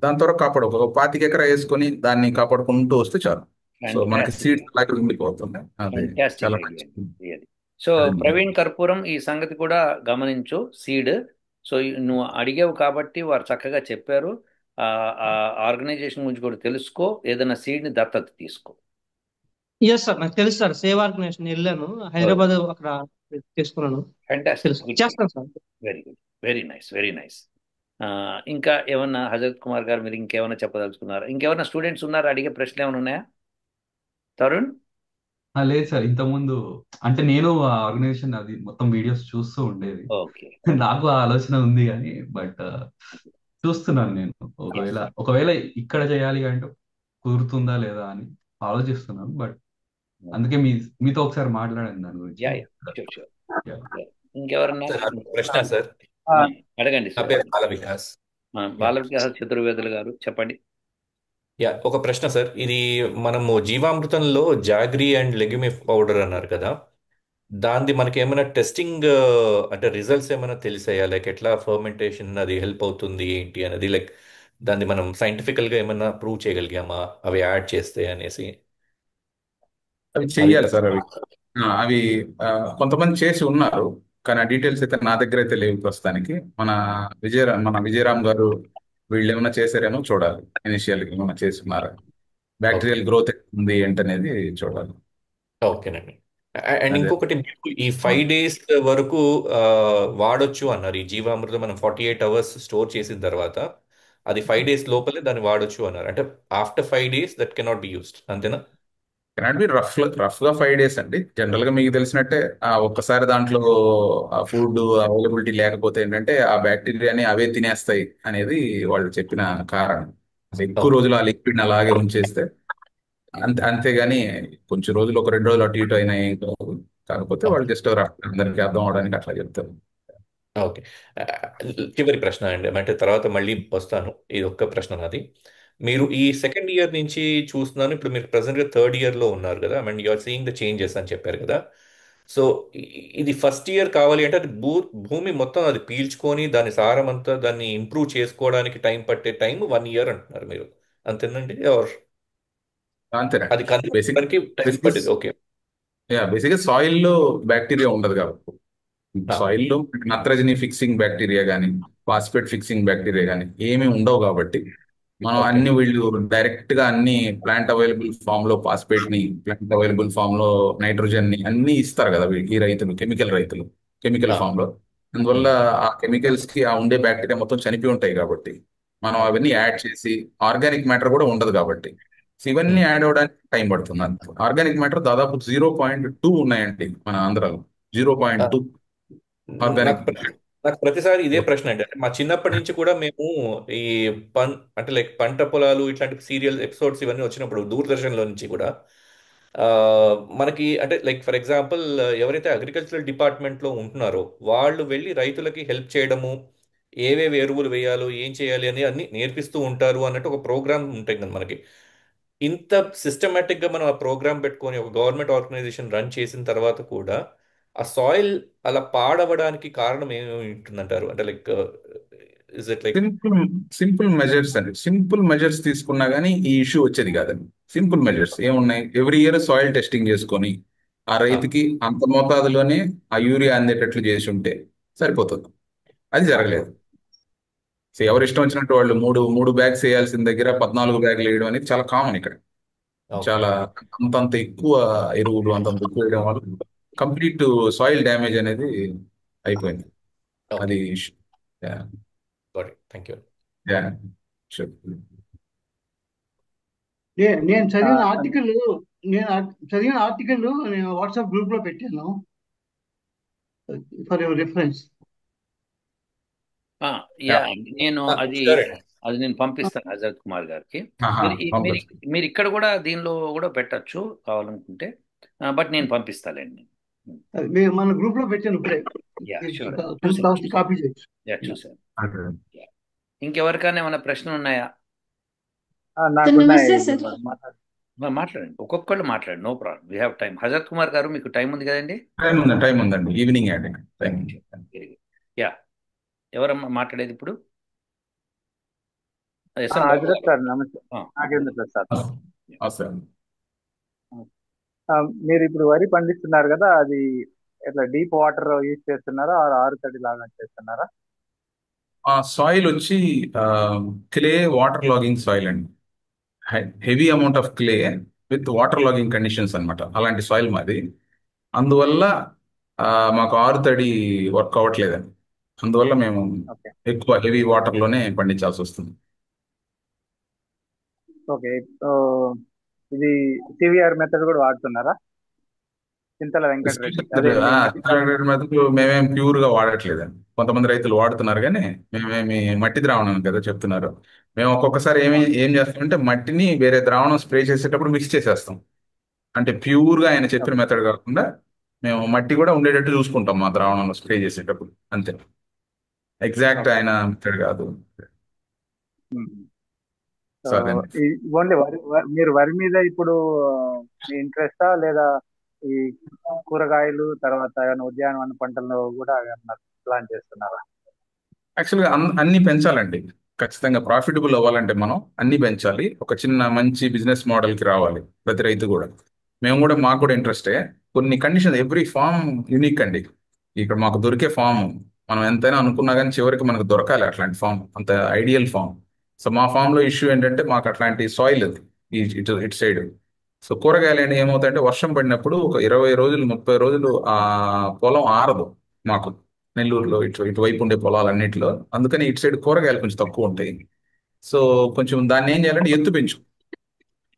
దాని ద్వారా ఒక 25 ఎకరా వేసుకొని దాన్ని కాపాడుకుంటూ వస్తే చాలు. సో మనకి ఫ్యాంటాస్టిక్ సీడ్స్ అలాగే ఉండిపోతుంది. అది ఫ్యాంటాస్టిక్ చాలా ఐడియా మంచి. అది. సో అది ప్రవీణ్ కర్పూరం ఈ సంగతి కూడా గమనించు, సీడ్. సో నువ్వు అడిగావు కాబట్టి వారు చక్కగా చెప్పారు. ఆ ఆర్గనైజేషన్ గురించి కూడా తెలుసుకో, ఏదైనా సీడ్ని దత్తత తీసుకో. ఎస్ సార్, నాకు తెలుసు సార్. సేవ్ ఆర్గనైజేషన్ వెళ్ళాను హైదరాబాద్, అక్కడ తీసుకున్నాను. ఫ్యాంటాస్టిక్, తెలుసు, చేస్తాను sir. Very good, very nice very nice. ఇంకా ఏమన్నా హజరత్ కుమార్ గారు మీరు ఇంకేమైనా చెప్పదలుచుకున్నారా? ఇంకేమైనా స్టూడెంట్స్ ఉన్నారా? అడిగే ప్రశ్నలు ఏమైనా ఉన్నాయా తరుణ్? లేదు సార్, ఇంతకుముందు అంటే నేను ఆ ఆర్గనైజేషన్ అది మొత్తం వీడియోస్ చూస్తూ ఉండేది. ఓకే నాకు ఆ ఆలోచన ఉంది కానీ బట్ చూస్తున్నాను నేను. ఒకవేళ ఇక్కడ చేయాలి అంటే కుదురుతుందా లేదా అని ఆలోచిస్తున్నాను. బట్ అందుకే మీతో ఒకసారి మాట్లాడాను దాని గురించి. Yeah yeah sure sure. ఇంకెవరన్నా సార్, నాకు ప్రశ్న సార్. అడగండి నా సార్. పేరు బాల వికాస్. బాల వికాస్ చతుర్వేదులు గారు చెప్పండి. ఒక ప్రశ్న సార్. ఇది మనము జీవామృతంలో జాగ్రీ అండ్ లెగ్యూమిఫ్ పౌడర్ అన్నారు కదా, దానిది మనకి ఏమైనా టెస్టింగ్ అంటే రిజల్ట్స్ ఏమైనా తెలిసాయా? లైక్ ఎట్లా ఫర్మెంటేషన్ అది హెల్ప్ అవుతుంది ఏంటి అనేది, లైక్ దాన్ని మనం సైంటిఫికల్గా ఏమన్నా ప్రూవ్ చేయగలిగామా అవి యాడ్ చేస్తే అనేసి? అవి అది చెయ్యాలి సార్. అవి ఆ, కొంతమంది చేసి ఉన్నారు, కానీ ఆ డీటెయిల్స్ అయితే నా దగ్గర అయితే లేవు ప్రస్తుతానికి. మన విజయరామ్ గారు వీళ్ళు ఏమైనా చేశారేమో చూడాలి, ఇనిషియల్ ఏమైనా చేసి ఉన్నారా, ఓకే. బ్యాక్టీరియల్ గ్రోత్ ఉంది ఏంటనేది చూడాలి. ఓకేనండి. అండ్ అదే. ఇంకొకటి, మీకు ఈ 5 days వరకు ఆ, వాడొచ్చు అన్నారు ఈ జీవామృతం. మనం 48 hours స్టోర్ చేసిన తర్వాత అది 5 days లోపలే దాన్ని వాడొచ్చు అన్నారు. అంటే after 5 days that cannot be used, అంతేనా? కెనాట్ బి రఫ్ గా 5 days అండి. జనరల్ గా మీకు తెలిసినట్టే ఒక్కసారి దాంట్లో ఆ ఫుడ్ అవైలబిలిటీ లేకపోతే ఏంటంటే ఆ బ్యాక్టీరియాని అవే తినేస్తాయి అనేది వాళ్ళు చెప్పిన కారణం. అసలు ఎక్కువ ఓకే. రోజులు ఆ లిక్విడ్ అలాగే ఉంచేస్తే అంతేగాని కొంచెం రోజులు, ఒక 2 రోజులు అటు ఇటు అయినా ఏం కాదు. కాకపోతే వాళ్ళు ఓకే. జస్ట్ అందరికి అర్థం అవడానికి అట్లా చెప్తారు. ఓకే. ఆ, చివరి ప్రశ్న అండి, అంటే తర్వాత మళ్ళీ వస్తాను. ఇది ఒక్క ప్రశ్న నాది. మీరు ఈ సెకండ్ ఇయర్ నుంచి చూస్తున్నాను, ఇప్పుడు మీరు ప్రజెంట్గా థర్డ్ ఇయర్లో ఉన్నారు కదా, and you are seeing the changes అని చెప్పారు కదా. సో ఇది ఫస్ట్ ఇయర్ కావాలి అంటే అది భూమి మొత్తం అది పీల్చుకొని దాని సారం అంతా దాన్ని ఇంప్రూవ్ చేసుకోవడానికి టైం పట్టే టైం 1 year అంటున్నారు మీరు, అంతేనండి? ఆర్ అంతేనండి. అది కన్వర్ట్ బేసిక్ చేయడానికి టైం పట్టింది? ఓకే. బేసిక్ గా సాయిల్ లో బ్యాక్టీరియా ఉండదు కాబట్టి, ఆ, సాయిల్ లో నత్రజని ఫిక్సింగ్ బ్యాక్టీరియా కానీ ఫాస్ఫేట్ ఫిక్సింగ్ బ్యాక్టీరియా కానీ ఏమీ ఉండవు కాబట్టి మనం ఓకే. అన్ని వీళ్ళు డైరెక్ట్ గా అన్ని ప్లాంట్ అవైలబుల్ ఫామ్ లో ఫాస్ఫేట్ ని, ప్లాంట్ అవైలబుల్ ఫామ్ లో నైట్రోజన్ ని అన్ని ఇస్తారు కదా ఈ రైతులు, రైతులు కెమికల్ ఆ, ఫామ్ లో. అందువల్ల ఉమ్, ఆ కెమికల్స్ కి ఆ ఉండే బ్యాక్టీరియా మొత్తం చనిపోయి ఉంటాయి కాబట్టి మనం ఓకే. అవన్నీ యాడ్ చేసి, ఆర్గానిక్ మ్యాటర్ కూడా ఉండదు కాబట్టి సో ఇవన్నీ ఉమ్. యాడ్ అవ్వడానికి టైం పడుతుంది అంతే. ఆర్గానిక్ మ్యాటర్ దాదాపు 0.2 ఉన్నాయండి మన ఆంధ్రాలో. జీరో ఆ, పాయింట్ టూ ఆర్గానిక్. నాకు నాకు ప్రతిసారి ఇదే ప్రశ్న అండి. అంటే మా చిన్నప్పటి నుంచి కూడా మేము ఈ అంటే లైక్ పంట పొలాలు ఇట్లాంటి సీరియల్ ఎపిసోడ్స్ ఇవన్నీ వచ్చినప్పుడు దూరదర్శన్లో నుంచి కూడా ఆ, మనకి అంటే లైక్ ఫర్ ఎగ్జాంపుల్ ఎవరైతే అగ్రికల్చరల్ డిపార్ట్మెంట్లో ఉంటున్నారో వాళ్ళు వెళ్ళి రైతులకి హెల్ప్ చేయడము, ఏవేవి ఎరువులు వేయాలో ఏం చేయాలి అని అన్ని నేర్పిస్తూ ఉంటారు అన్నట్టు ఒక ప్రోగ్రామ్ ఉంటుంది కదా మనకి. ఇంత సిస్టమేటిక్గా మనం ఆ ప్రోగ్రామ్ పెట్టుకొని ఒక గవర్నమెంట్ ఆర్గనైజేషన్ రన్ చేసిన తర్వాత కూడా ఆ సాయిల్ అలా పాడవడానికి కారణం ఏమి ఉంటుందంటారు? అంటే like is it like? Simple simple measures అండి. సింపుల్ మెజర్స్ తీసుకున్నా గానీ ఈ ఇష్యూ వచ్చేది కాదండి. సింపుల్ మెజర్స్ ఏమున్నాయి, ఎవ్రీ ఇయర్ సాయిల్ టెస్టింగ్ చేసుకొని ఆ రైతుకి అంత మోతాదులోనే ఆ యూరియా అందేటట్లు చేసి ఉంటే సరిపోతుంది. అది జరగలేదు. సో ఎవరు ఇష్టం వచ్చినట్టు వాళ్ళు మూడు మూడు బ్యాగ్స్ వేయాల్సిన దగ్గర 14 బ్యాగులు వేయడం అనేది చాలా కామన్ ఇక్కడ. ఓకే. చాలా అంతంత ఎక్కువ ఎరువులు అంతంత ఎక్కువ వేయడం వల్ల కంప్లీట్ సాయిల్ డ్యామేజ్ అనేది అయిపోయింది. ఓకే. అది సారీ, థ్యాంక్ యూ. నేను చదివిన ఆ, ఆర్టికల్ నేను వాట్సాప్ గ్రూప్ లో పెట్టాను ఫర్ యువర్ రిఫరెన్స్. యా, నేను అది సరే అండి. అది నేను పంపిస్తాను హజరత్ కుమార్ గారికి. ఆహా, మీరు మీరు పంపించు. మీరు ఇక్కడ కూడా దీనిలో కూడా పెట్టచ్చు కావాలనుకుంటే, బట్ నేను పంపిస్తాలేండి. మన గ్రూప్ లో పెట్టాను ఇప్పుడే. యా, షూర్ అండి, చూసాను కావాల్సి చూసాను. కాపీ చేయొచ్చు. యా, చూసాను. అదే. Yeah. ఇంకెవరికైనా ఏమైనా ప్రశ్నలు ఉన్నాయా? నాకున్నాయి నమస్తే సార్. మాట్లాడండి, ఒక్కొక్కళ్ళు మాట్లాడండి, no problem, we have time. Hazrat Kumar గారు, మీకు టైం ఉంది కదండి? టైం ఉందండి, ఈవినింగ్ అండి టైం. Very good. యా, ఎవరమ్మా మాట్లాడేది ఇప్పుడు? ఎస్ఎం బాబు హజరత్ గారు. సార్ నమస్తే. ఆ, నాగేంద్ర ప్రసాద్. సార్ మీరు ఇప్పుడు వరి పండిస్తున్నారు కదా, అది ఎట్లా డీప్ వాటర్ యూజ్ చేస్తున్నారా ఆరు తడి లాగా చేస్తున్నారా? ఆ సాయిల్ వచ్చి క్లే వాటర్ లాగింగ్ సాయిల్ అండి. Heavy amount of clay with water logging conditions అన్నమాట, అలాంటి సాయిల్ మాది. అందువల్ల ఆ, మాకు ఆరు తడి వర్క్ అవ్వట్లేదండి. అందువల్ల మేము ఓకే. ఎక్కువ హెవీ వాటర్ లోనే పండించాల్సి వస్తుంది. ఓకే. ఇది సివిఆర్ మెథడ్ కూడా వాడుతున్నారా? చింతల వెంకటరెడ్డి అదే మీ మెథడ్ మేమేం ప్యూర్ గా వాడట్లేదండి. కొంతమంది రైతులు వాడుతున్నారు కానీ మేమేమి మట్టి ద్రావణం కదా చెప్తున్నారు. మేము ఒక్కొక్కసారి ఏం చేస్తామంటే మట్టిని వేరే ద్రావణం స్ప్రే చేసేటప్పుడు మిక్స్ చేసేస్తాం. అంటే ప్యూర్ గా ఆయన చెప్పిన ఓకే. మెథడ్ కాకుండా మేము మట్టి కూడా ఉండేటట్టు చూసుకుంటాం మా ద్రావణంలో స్ప్రే చేసేటప్పుడు, అంతే. Exact okay. ఆయన మెథడ్ కాదు. సో సో అదండి. ఓన్లీ మీరు వరి మీద ఇప్పుడు మీ ఇంట్రెస్టా, లేదా ఈ కూరగాయలు తర్వాత ఏమైనా ఉద్యానవన పంటల్లో కూడా ఏమన్నా ప్లాన్ చేస్తున్నారా? యాక్చువల్గా అన్ని పెంచాలండి. ఖచ్చితంగా ప్రాఫిటబుల్ అవ్వాలంటే మనం అన్ని పెంచాలి. ఒక చిన్న మంచి బిజినెస్ మోడల్కి రావాలి ప్రతి రైతు కూడా. మేము కూడా మాకు కూడా ఇంట్రెస్టే. కొన్ని కండిషన్, ఎవ్రీ ఫామ్ యూనిక్ అండి. ఇక్కడ మాకు దొరికే ఫామ్ మనం ఎంతైనా అనుకున్నా కానీ చివరికి మనకు దొరకాలి అట్లాంటి ఫామ్, అంత ఐడియల్ ఫామ్. సో మా ఫామ్ లో ఇష్యూ ఏంటంటే మాకు అట్లాంటి సాయిల్ అది ఇటు సైడ్. సో కూరగాయలు ఏంటి ఏమవుతాయంటే వర్షం పడినప్పుడు ఒక 20 రోజులు 30 రోజులు ఆ పొలం ఆరదు మాకు. నెల్లూరులో ఇటువైపు ఉండే పొలాలన్నింటిలో, అందుకని ఇటు సైడ్ కూరగాయలు కొంచెం తక్కువ ఉంటాయి. సో కొంచెం దాన్ని ఏం చేయాలంటే ఎత్తు పెంచు,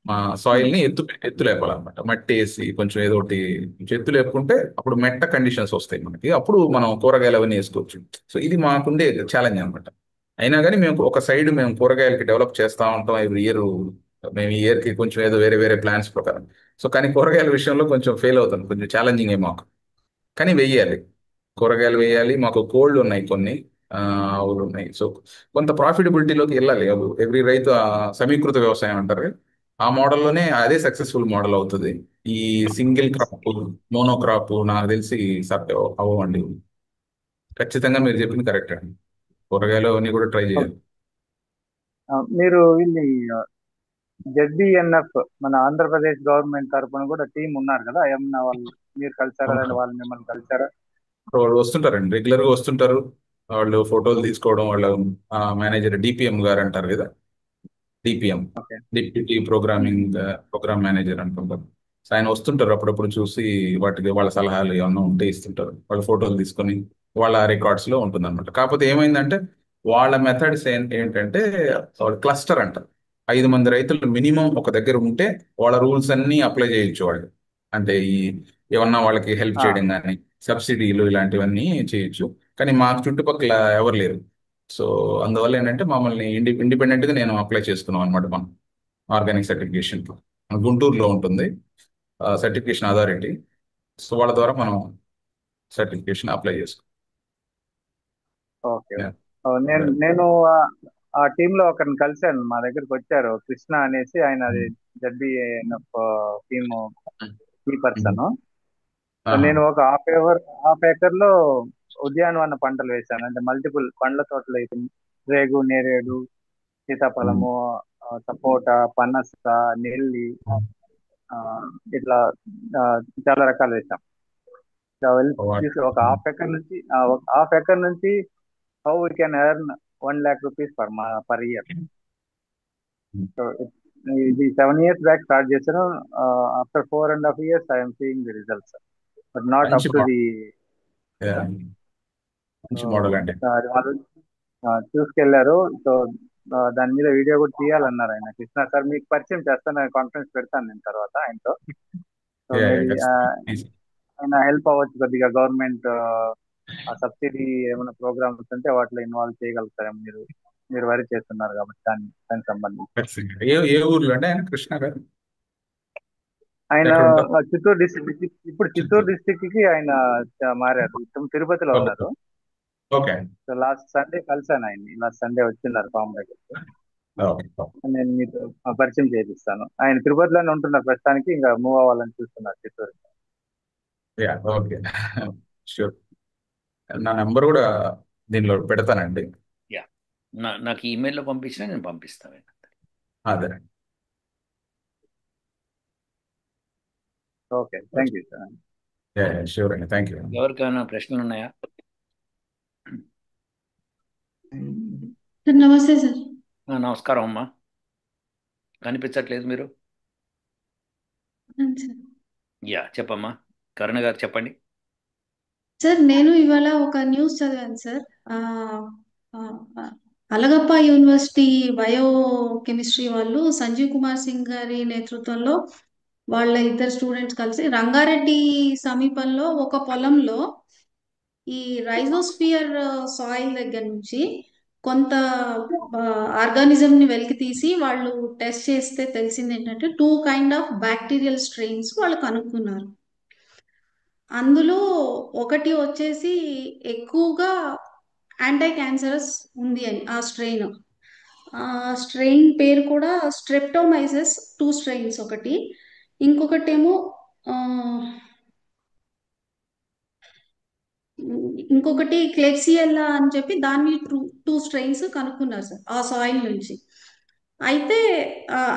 మా సాయిల్ ని ఎత్తు లేపాలన్నమాట. మట్టి వేసి కొంచెం ఏదో ఒకటి కొంచెం ఎత్తు లేపుకుంటే అప్పుడు మెట్ట కండిషన్స్ వస్తాయి మనకి, అప్పుడు మనం కూరగాయలు అవన్నీ వేసుకోవచ్చు. సో ఇది మాకుండే ఛాలెంజ్ అనమాట. అయినా కానీ మేము ఒక సైడ్ మేము కూరగాయలకి డెవలప్ చేస్తా ఉంటాం ఎవ్రీ ఇయర్. మేము ఈ ఇయర్ కి కొంచెం ఏదో వేరే వేరే ప్లాన్స్ ప్రకారం. సో కానీ కూరగాయల విషయంలో కొంచెం ఫెయిల్ అవుతాం, కొంచెం ఛాలెంజింగ్ మాకు. కానీ వెయ్యాలి, కూరగాయలు వేయాలి. మాకు కోళ్ళు ఉన్నాయి కొన్ని, ఆవులు ఉన్నాయి. సో కొంత ప్రాఫిటబిలిటీలోకి వెళ్ళాలి. ఎవ్రీ రైతు సమీకృత వ్యవసాయం అంటారు కదా, ఆ మోడల్లోనే అదే సక్సెస్ఫుల్ మోడల్ అవుతుంది. ఈ సింగిల్ క్రాప్, మోనో క్రాప్ నాకు తెలిసి అవ్వండి. ఖచ్చితంగా మీరు చెప్పింది కరెక్ట్ అండి. కూరగాయలు అవన్నీ కూడా ట్రై చేయాలి. మీరు వీళ్ళని ZBNF మన ఆంధ్రప్రదేశ్ గవర్నమెంట్ తరఫున కూడా టీం ఉన్నారు కదా, ఏమన్నా వాళ్ళు మీరు కలిసారా లేదా వాళ్ళు మిమ్మల్ని కలిసారా? వాళ్ళు వస్తుంటారండి, రెగ్యులర్ గా వస్తుంటారు. వాళ్ళు ఫోటోలు తీసుకోవడం, వాళ్ళ మేనేజర్ DPM గారు అంటారు కదా, DPM, okay. Deputy programme manager అనుకుంటారు. సో ఆయన వస్తుంటారు అప్పుడప్పుడు, చూసి వాటికి వాళ్ళ సలహాలు ఏమన్నా ఉంటే ఇస్తుంటారు. వాళ్ళ ఫోటోలు తీసుకొని వాళ్ళ రికార్డ్స్ లో ఉంటుంది అనమాట. కాకపోతే ఏమైందంటే వాళ్ళ మెథడ్స్ ఏంటంటే క్లస్టర్ అంటారు. 5 మంది రైతులు మినిమం ఒక దగ్గర ఉంటే వాళ్ళ రూల్స్ అన్ని అప్లై చేయొచ్చు వాళ్ళు. అంటే ఏమన్నా వాళ్ళకి హెల్ప్ ఆ, చేయడం కానీ, సబ్సిడీలు ఇలాంటివన్నీ చేయొచ్చు. కానీ మాకు చుట్టుపక్కల ఎవరు లేరు. సో అందువల్ల ఏంటంటే మమ్మల్ని ఇండిపెండెంట్ గా నేను అప్లై చేసుకున్నాం అనమాట. మనం ఆర్గానిక్ సర్టిఫికేషన్ గుంటూరులో ఉంటుంది సర్టిఫికేషన్ అథారిటీ. సో వాళ్ళ ద్వారా మనం సర్టిఫికేషన్ అప్లై చేసుకో. ఓకే. నేను నేను ఆ టీమ్ లో ఒకరిని కలిశాను, మా దగ్గరికి వచ్చారు, కృష్ణ అనేసి. ఆయన అది ZBNF టీమ్ కీ పర్సన్. నేను ఒక హాఫ్ ఏకర్ లో ఉద్యానవన పంటలు వేశాను. అంటే మల్టిపుల్ పండ్ల తోటలు అయితే రేగు, నేరేడు, సీతాఫలము, సపోటా, పనస, నెల్లి, ఆ, ఇట్లా ఆ, చాలా రకాలు వేసాం. ఇలా వెళ్ళి చూసి ఒక హాఫ్ ఎకర్ నుంచి how we can earn 1 lakh rupees per year. So ఇది 7 years బ్యాక్ స్టార్ట్ చేశాను. After 4.5 years I'm seeing the results, but not up to the. మంచి మోడల్ అండి. వాళ్ళు చూసుకెళ్లారు. సో దాని మీద వీడియో కూడా తీయాలన్నారు ఆయన. కృష్ణ సార్ మీకు పరిచయం చేస్తాను, కాన్ఫరెన్స్ పెడతాను నేను తర్వాత ఆయనతో. సో మేబీ ఆయన హెల్ప్ అవ్వచ్చు కొద్దిగా. గవర్నమెంట్ సబ్సిడీ ఏమైనా ప్రోగ్రామ్స్ ఉంటే వాటిలో ఇన్వాల్వ్ చేయగలుగుతారు మీరు. మీరు వరి చేస్తున్నారు కాబట్టి దానికి సంబంధించి. ఏ ఊర్లో అంటే ఆయన కృష్ణ గారు? ఆయన ఎక్కడ ఉంటారు? చిత్తూరు డిస్ట్రిక్ట్, ఇప్పుడు చిత్తూరు డిస్ట్రిక్ట్ కి ఆయన మారారు. తిరుపతిలో ఉన్నారు. ఓకే. సో లాస్ట్ సండే కలిసాను ఆయన్ని. లాస్ట్ సండే వచ్చిన్నారు ఫామ్ దగ్గరికి. నేను మీతో పరిచయం చేపిస్తాను. ఆయన తిరుపతిలోనే ఉంటున్నారు ప్రస్తుతానికి, ఇంకా మూవ్ అవ్వాలని చూస్తున్నారు చిత్తూరు. Okay, sure. నా నెంబర్ కూడా దీనిలో పెడతానండి. నాకు ఈమెయిల్లో పంపించినా నేను పంపిస్తాను. అదే. Okay, thank you sir. Sure అండి, థ్యాంక్ యూ. ఎవరికైనా ప్రశ్నలు ఉన్నాయా? నమస్తే సార్. నమస్కారం అమ్మా. కనిపించట్లేదు మీరు. చెప్పమ్మా. కరుణ గారు చెప్పండి. సార్ నేను ఇవాళ ఒక న్యూస్ చదివాను sir. Alagappa university bio chemistry వాళ్ళు సంజీవ్ కుమార్ సింగ్ గారి నేతృత్వంలో వాళ్ళ 2 స్టూడెంట్స్ కలిసి రంగారెడ్డి సమీపంలో ఒక పొలంలో ఈ రైజోస్ఫియర్ సాయిల్ దగ్గర నుంచి కొంత ఆర్గానిజం ని వెలికి తీసి వాళ్ళు టెస్ట్ చేస్తే తెలిసింది ఏంటంటే 2 kind of బ్యాక్టీరియల్ స్ట్రెయిన్స్ వాళ్ళు కనుక్కున్నారు. అందులో ఒకటి వచ్చేసి ఎక్కువగా యాంటీ క్యాన్సరస్ ఉంది అని ఆ స్ట్రెయిన్ పేరు కూడా స్ట్రెప్టోమైసెస్ 2 స్ట్రెయిన్స్ ఒకటి, ఇంకొకటేమో ఇంకొకటి క్లెప్సియల్లా అని చెప్పి దాన్ని టూ స్ట్రెయిన్స్ కనుక్కున్నారు సార్ ఆ సాయిల్ నుంచి. అయితే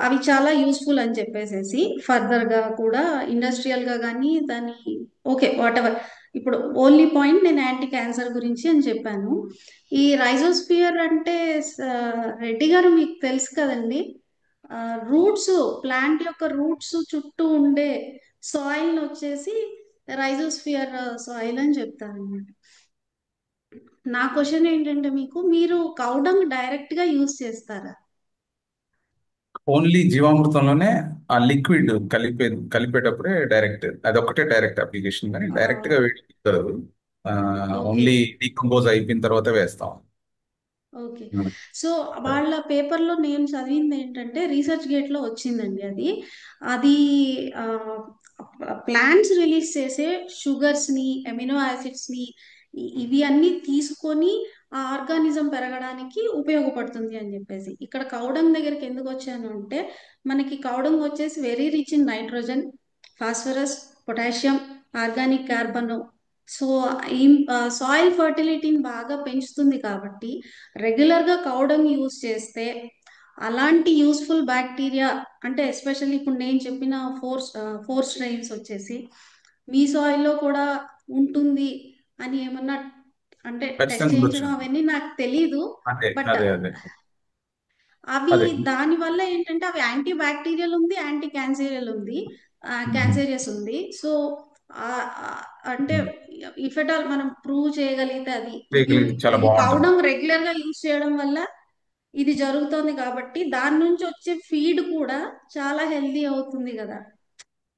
అవి చాలా యూస్ఫుల్ అని చెప్పేసేసి ఫర్దర్ గా కూడా ఇండస్ట్రియల్ గా కానీ దాన్ని ఓకే వాట్ ఎవర్. ఇప్పుడు ఓన్లీ పాయింట్ నేను యాంటీ క్యాన్సర్ గురించి అని చెప్పాను. ఈ రైజోస్పియర్ అంటే రెడ్డి గారు మీకు తెలుసు కదండి, రూట్స్, ప్లాంట్ యొక్క రూట్స్ చుట్టూ ఉండే సాయిల్ వచ్చేసి రైజోస్ఫియర్ సాయిల్ అని చెప్తారన్నమాట. నా క్వశ్చన్ ఏంటంటే మీకు, మీరు కౌడంగ్ డైరెక్ట్ గా యూజ్ చేస్తారా? ఓన్లీ జీవామృతంలోనే ఆ లిక్విడ్ కలిపేటప్పుడే డైరెక్ట్, అదొక్కటే డైరెక్ట్ అప్లికేషన్, కానీ డైరెక్ట్ గా వేడి కుదరదు. ఓకే ఓన్లీ డీకంపోజ్ అయిపోయిన తర్వాత వేస్తాం. ఓకే. సో వాళ్ళ పేపర్లో నేను చదివింది ఏంటంటే, రీసెర్చ్ గేట్ లో వచ్చిందండి అది. అది ప్లాంట్స్ రిలీజ్ చేసే షుగర్స్ ని, అమినో యాసిడ్స్ ని, ఇవి అన్ని తీసుకొని ఆ ఆర్గానిజం పెరగడానికి ఉపయోగపడుతుంది అని చెప్పేసి. ఇక్కడ కౌడంగ్ దగ్గరికి ఎందుకు వచ్చాను అంటే, మనకి కౌడంగ్ వచ్చేసి very rich in nitrogen, phosphorus, potassium, organic carbon. So ఈ సాయిల్ ఫర్టిలిటీని బాగా పెంచుతుంది కాబట్టి రెగ్యులర్ గా కౌడంగ్ యూస్ చేస్తే అలాంటి యూస్ఫుల్ బ్యాక్టీరియా, అంటే ఎస్పెషల్లీ ఇప్పుడు నేను చెప్పిన ఫోర్ స్ట్రెయిన్స్ వచ్చేసి మీ సాయిల్ లో కూడా ఉంటుంది అని ఏమన్నా అంటే టెస్ట్ ఖచ్చితంగా ఉండొచ్చు. చేయించడం అవన్నీ నాకు తెలీదు. అదే బట్ అదే అదే అవి అదే దాని వల్ల ఏంటంటే అవి యాంటీ బ్యాక్టీరియల్ ఉంది, యాంటీ క్యాన్సరియల్ ఉంది, క్యాన్సరియస్ ఉంది. సో అంటే ఇఫ్ ఎట్ ఆల్ మనం ప్రూవ్ చేయగలిగితే అది చాలా ఈ బాగుంటుంది. కౌడంగ్ రెగ్యులర్ గా యూజ్ చేయడం వల్ల ఇది జరుగుతోంది కాబట్టి దాని నుంచి వచ్చే ఫీడ్ కూడా చాలా హెల్దీ అవుతుంది కదా.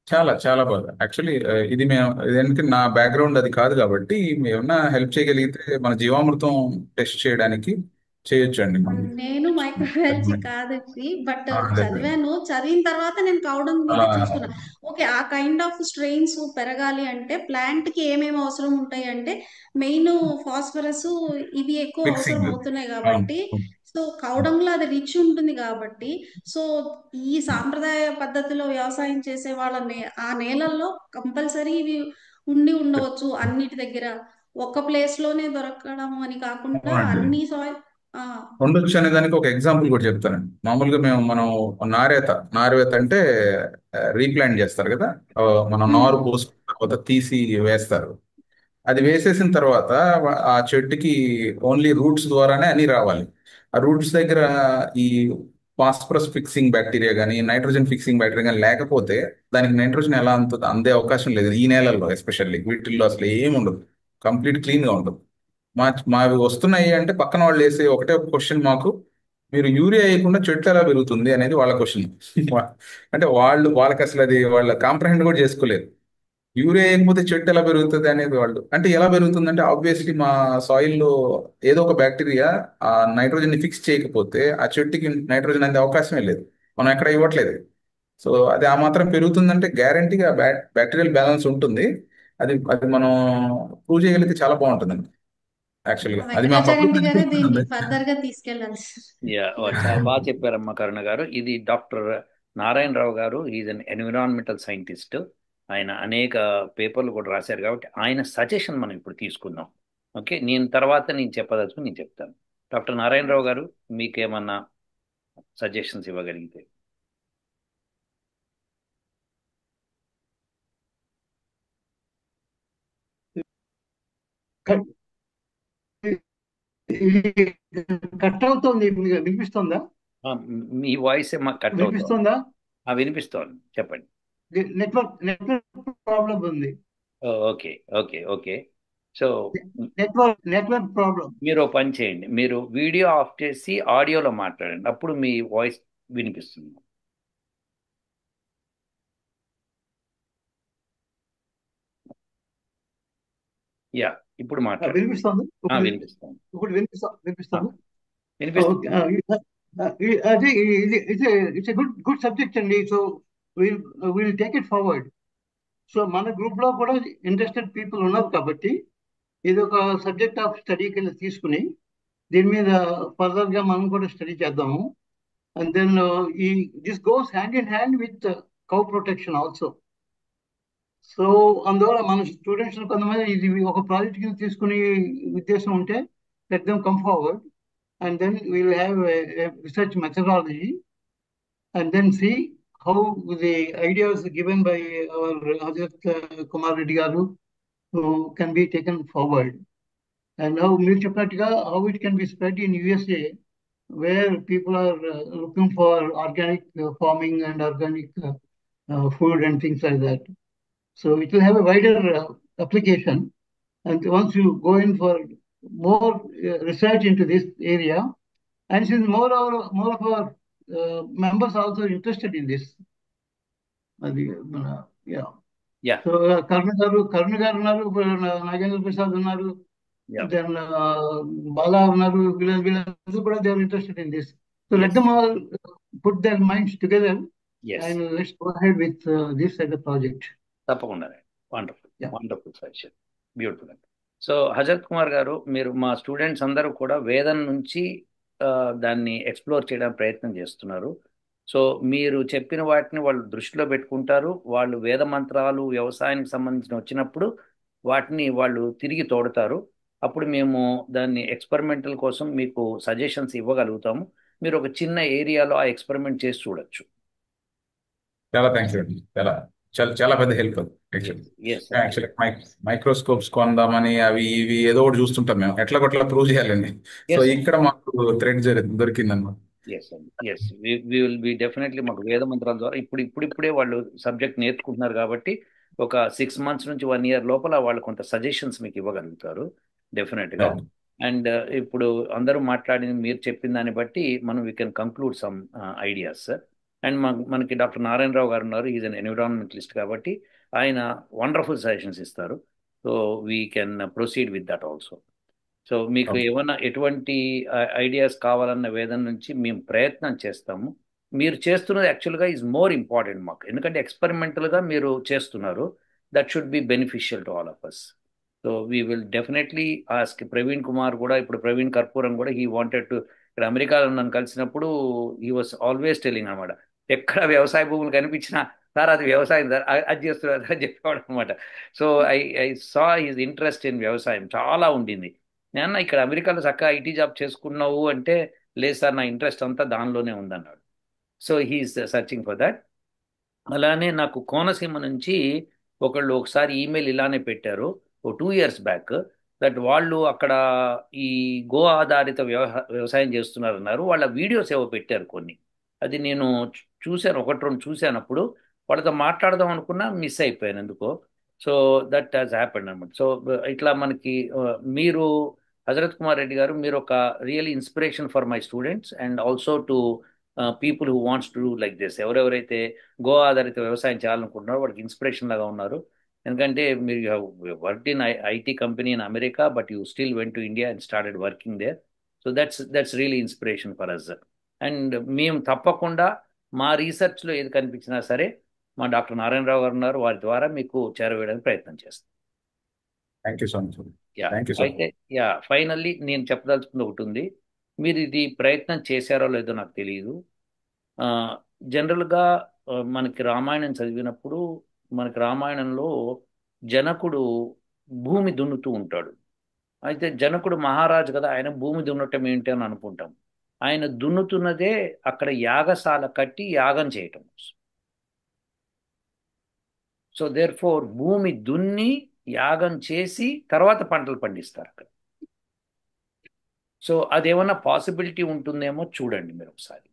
చాలా చాలా బాగా యాక్చువల్లీ ఇది మేము ఎందుకంటే నా బ్యాక్గ్రౌండ్ అది కాదు కాబట్టి ఏమన్నా హెల్ప్ చేయగలిగితే మన జీవామృతం టెస్ట్ చేయడానికి చేయొచ్చు అండి మనం. నేను మైక్రోబయాలజీ కాదండి, బట్ అదే చదివాను. చదివిన తర్వాత నేను కౌడంగ్ మీద అలా చూసుకున్నా. ఓకే, ఆ కైండ్ ఆఫ్ స్ట్రెయిన్స్ పెరగాలి అంటే ప్లాంట్ కి ఏమేమి అవసరం ఉంటాయి అంటే మెయిన్ ఫాస్ఫరస్, ఇవి ఎక్కువ అవసరం ఫిక్సింగ్. అవుతున్నాయి కాబట్టి, సో కౌడంగ్ లో అది రిచ్ ఉంటుంది కాబట్టి, సో ఈ సాంప్రదాయ పద్ధతిలో వ్యవసాయం చేసే వాళ్ళ ఆ నేలల్లో కంపల్సరీ ఇవి ఉండవచ్చు అన్నిటి దగ్గర. ఒక్క ప్లేస్ లోనే దొరకడం అని కాకుండా అవునండి, అన్ని సాయిల్. ఉండొచ్చు అనే దానికి ఒక ఎగ్జాంపుల్ కూడా చెప్తానండి. మామూలుగా మనం నారవేత అంటే రీప్లాంట్ చేస్తారు కదా. మనం నారు పోసుకున్న తర్వాత తీసి వేస్తారు. అది వేసేసిన తర్వాత ఆ చెట్టుకి ఓన్లీ రూట్స్ ద్వారానే అన్ని రావాలి. ఆ రూట్స్ దగ్గర ఈ ఫాస్ఫరస్ ఫిక్సింగ్ బ్యాక్టీరియా కానీ నైట్రోజన్ ఫిక్సింగ్ బ్యాక్టీరియా కానీ లేకపోతే దానికి నైట్రోజన్ ఎలా అందే అవకాశం లేదు. ఈ నేలల్లో ఎస్పెషల్లీ వీటిల్లో అసలు ఏమి ఉండదు, కంప్లీట్ క్లీన్ గా ఉండదు. మావి వస్తున్నాయి అంటే పక్కన వాళ్ళు వేసే ఒకటే ఒక క్వశ్చన్ మాకు, మీరు యూరియా వేయకుండా చెట్లు ఎలా పెరుగుతుంది అనేది వాళ్ళ క్వశ్చన్. అంటే వాళ్ళకి అసలు అది వాళ్ళ కాంప్రహెండ్ కూడా చేసుకోలేదు. యూరియా వేయకపోతే చెట్టు ఎలా పెరుగుతుంది అనేది వాళ్ళు, అంటే ఎలా పెరుగుతుంది అంటే ఆబ్వియస్లీ మా సాయిల్లో ఏదో ఒక బ్యాక్టీరియా ఆ నైట్రోజన్ ని ఫిక్స్ చేయకపోతే ఆ చెట్టుకి నైట్రోజన్ అందే అవకాశమే లేదు. మనం ఎక్కడ ఇవ్వట్లేదు. సో అది ఆ మాత్రం పెరుగుతుందంటే గ్యారంటీగా బ్యాక్టీరియల్ బ్యాలెన్స్ ఉంటుంది. అది అది మనం ప్రూవ్ చేయగలిగితే చాలా బాగుంటుందండి. యాక్చువల్గా అది మా వెంకటాచార్య గారు దీన్ని పబ్లిక్. ఫర్దర్ గా తీసుకెళ్ళాలి సార్. యా, చాలా బాగా చెప్పారమ్మా కరుణ గారు. ఇది డాక్టర్ నారాయణరావు గారు, ఈజ్ అన్ ఎన్విరాన్మెంటల్ సైంటిస్ట్. ఆయన అనేక పేపర్లు కూడా రాశారు కాబట్టి ఆయన సజెషన్ మనం ఇప్పుడు తీసుకుందాం. ఓకే, నేను చెప్పదలుచుకుని నేను చెప్తాను. డాక్టర్ నారాయణరావు గారు, మీకేమన్నా సజెషన్స్ ఇవ్వగలిగితే. కట్ అవుతుంది, వినిపిస్తుందా? మీ వాయిస్ మాకు కట్ అవుతుంది. వినిపిస్తుందా? వినిపిస్తోంది, చెప్పండి. నెట్వర్క్ ప్రాబ్లం ఉంది. Okay okay okay. So network problem. మీరు ఓ పని చేయండి, మీరు వీడియో ఆఫ్ చేసి ఆడియోలో మాట్లాడండి, అప్పుడు మీ వాయిస్ వినిపిస్తుంది. యా, ఇప్పుడు మాట్లాడండి. వినిపిస్తుంది. వినిపిస్తుంది ఇప్పుడు వినిపిస్తుంది. వినిపిస్తుంది. అది ఇట్స్ గుడ్ సబ్జెక్ట్ అండి. So will take it forward. So మన గ్రూప్ లో కూడా ఇంట్రెస్టెడ్ పీపుల్ ఉన్నారు కాబట్టి ఇది ఒక సబ్జెక్ట్ ఆఫ్ స్టడీ కింద తీసుకుని దీని మీద ఫర్దర్ గా మనం కూడా స్టడీ చేద్దాము. And then this goes hand in hand with cow protection also. So అందువల్ల మన స్టూడెంట్స్ కొంతమంది ఇది ఒక ప్రాజెక్ట్ కింద తీసుకునే ఉద్దేశం ఉంటే let them come forward and then will have research methodology and then see how the ideas given by our Ajit Kumar Reddy garu can be taken forward. And how మీరు చెప్పినట్టుగా how it can be spread in USA where people are looking for organic farming and organic food and things like that. So it will have a wider application. And once you go in for more research into this area, and since more of our members are also interested in this, yeah. Yeah. So Karuna garu unnaru, Nagendra Prasad unnaru, Yeah. then Bala unnaru, వీళ్ళందరూ కూడా they are interested in this. So let Yes. them all put their minds together Yes. and let's go ahead with this as a project. తప్పకుండా wonderful Yeah. Wonderful suggestion beautiful అండి. So Hazrat Kumar గారు, మీరు మా students అందరూ కూడా వేదం నుంచి దాన్ని ఎక్స్ప్లోర్ చేయడానికి ప్రయత్నం చేస్తున్నారు. సో మీరు చెప్పిన వాటిని వాళ్ళు దృష్టిలో పెట్టుకుంటారు. వాళ్ళు వేద మంత్రాలు వ్యవసాయానికి సంబంధించిన వచ్చినప్పుడు వాటిని వాళ్ళు తిరిగి తోడతారు. అప్పుడు మేము దాన్ని ఎక్స్పెరిమెంటల్ కోసం మీకు సజెషన్స్ ఇవ్వగలుగుతాము. మీరు ఒక చిన్న ఏరియాలో ఆ ఎక్స్పెరిమెంట్ చేసి చూడొచ్చు. చాలా థ్యాంక్స్ అండి. చాలా చాలా చాలా పెద్ద హెల్ప్ అది యాక్చువల్లీ మైక్రోస్కోప్స్ కొందామని అవి ఇవి ఏదో ఒకటి చూస్తుంటాం మేము, ఎట్లా కొట్లా ప్రూవ్ చేయాలండి. సో ఇక్కడ మాకు థ్రెడ్ దొరికిందన్నమాట. ఎస్ అండి, yes we will be definitely. మాకు వేద మంత్రాల ద్వారా ఇప్పుడిప్పుడే వాళ్ళు సబ్జెక్ట్ నేర్చుకుంటున్నారు కాబట్టి ఒక 6 months నుంచి 1 year లోపల వాళ్ళు కొంత సజెషన్స్ మీకు ఇవ్వగలుగుతారు డెఫినెట్గా. అండ్ ఇప్పుడు అందరూ మాట్లాడింది మీరు చెప్పిన దాన్ని బట్టి మనం we can conclude some ideas. And మనకి డాక్టర్ నారాయణరావు గారు ఉన్నారు, ఈజ్ అన్ ఎన్విరాన్మెంటలిస్ట్ కాబట్టి ఆయన వండర్ఫుల్ సజెషన్స్ ఇస్తారు. So we can proceed with that also. So మీకు ఏమైనా ఎటువంటి ఐడియాస్ కావాలన్న వేదన నుంచి మేము ప్రయత్నం చేస్తాము. మీరు చేస్తున్నది యాక్చువల్గా ఈజ్ మోర్ ఇంపార్టెంట్ మాకు, ఎందుకంటే ఎక్స్పెరిమెంటల్గా మీరు చేస్తున్నారు. That should be beneficial to all of us. So we will definitely ask Praveen Kumar కూడా, ఇప్పుడు ప్రవీణ్ కర్పూరం కూడా హీ వాంటెడ్ టు, ఇక్కడ అమెరికాలో నన్ను కలిసినప్పుడు హీ వాస్ ఆల్వేస్ టెలింగ్ అనమాట, ఎక్కడ వ్యవసాయ భూములు కనిపించినా సార్ అది వ్యవసాయం సార్, అది చేస్తున్నారు అని చెప్పేవాడు అనమాట. So I saw his interest in వ్యవసాయం చాలా ఉండింది. నేను ఇక్కడ అమెరికాలో చక్కగా ఐటీ జాబ్ చేసుకున్నావు అంటే, లేదు సార్ నా ఇంట్రెస్ట్ అంతా దానిలోనే ఉందన్నాడు. So he is searching for that. అలానే నాకు కోనసీమ నుంచి ఒకళ్ళు ఒకసారి ఈమెయిల్ ఇలానే పెట్టారు 2 years బ్యాక్, దట్ వాళ్ళు అక్కడ ఈ గో ఆధారిత వ్యవసాయం చేస్తున్నారన్నారు. వాళ్ళ వీడియోస్ ఏవో పెట్టారు కొన్ని, అది నేను చూశాను, 1-2 చూశాను. అప్పుడు వాళ్ళతో మాట్లాడదాం అనుకున్నా, మిస్ అయిపోయాను ఎందుకో. సో దట్ హాజ్ హ్యాపెండ్ అనమాట. సో ఇట్లా మనకి మీరు హజరత్ కుమార్ రెడ్డి గారు, మీరు ఒక real inspiration for my students and also to people who wants to do like this. ఎవరెవరైతే గో ఆధారిత వ్యవసాయం చేయాలనుకుంటున్నారో వాళ్ళకి ఇన్స్పిరేషన్ లాగా ఉన్నారు. ఎందుకంటే మీరు work in IT company in America, but you still went to India and started working there. So that's really inspiration for us. అండ్ మేము తప్పకుండా మా రీసెర్చ్లో ఏది కనిపించినా సరే, మా డాక్టర్ నారాయణరావు గారు ఉన్నారు, వారి ద్వారా మీకు చేరవేయడానికి ప్రయత్నం చేస్తాం. Thank you so much. Thank you so అయితే ఫైనల్లీ నేను చెప్పదలుచుకుంది ఒకటి ఉంది. మీరు ఇది ప్రయత్నం చేశారో లేదో నాకు తెలియదు. జనరల్గా మనకి రామాయణం చదివినప్పుడు, మనకి రామాయణంలో జనకుడు భూమి దున్నుతూ ఉంటాడు. అయితే జనకుడు మహారాజు కదా, ఆయన భూమి దున్నటం ఏంటి అని అనుకుంటాం. ఆయన దున్నుతున్నదే అక్కడ యాగశాల కట్టి యాగం చేయటం. సో దేర్ ఫోర్ భూమి దున్ని యాగం చేసి తర్వాత పంటలు పండిస్తారు అక్కడ. సో అదేమన్నా పాసిబిలిటీ ఉంటుందేమో చూడండి మీరు ఒకసారి.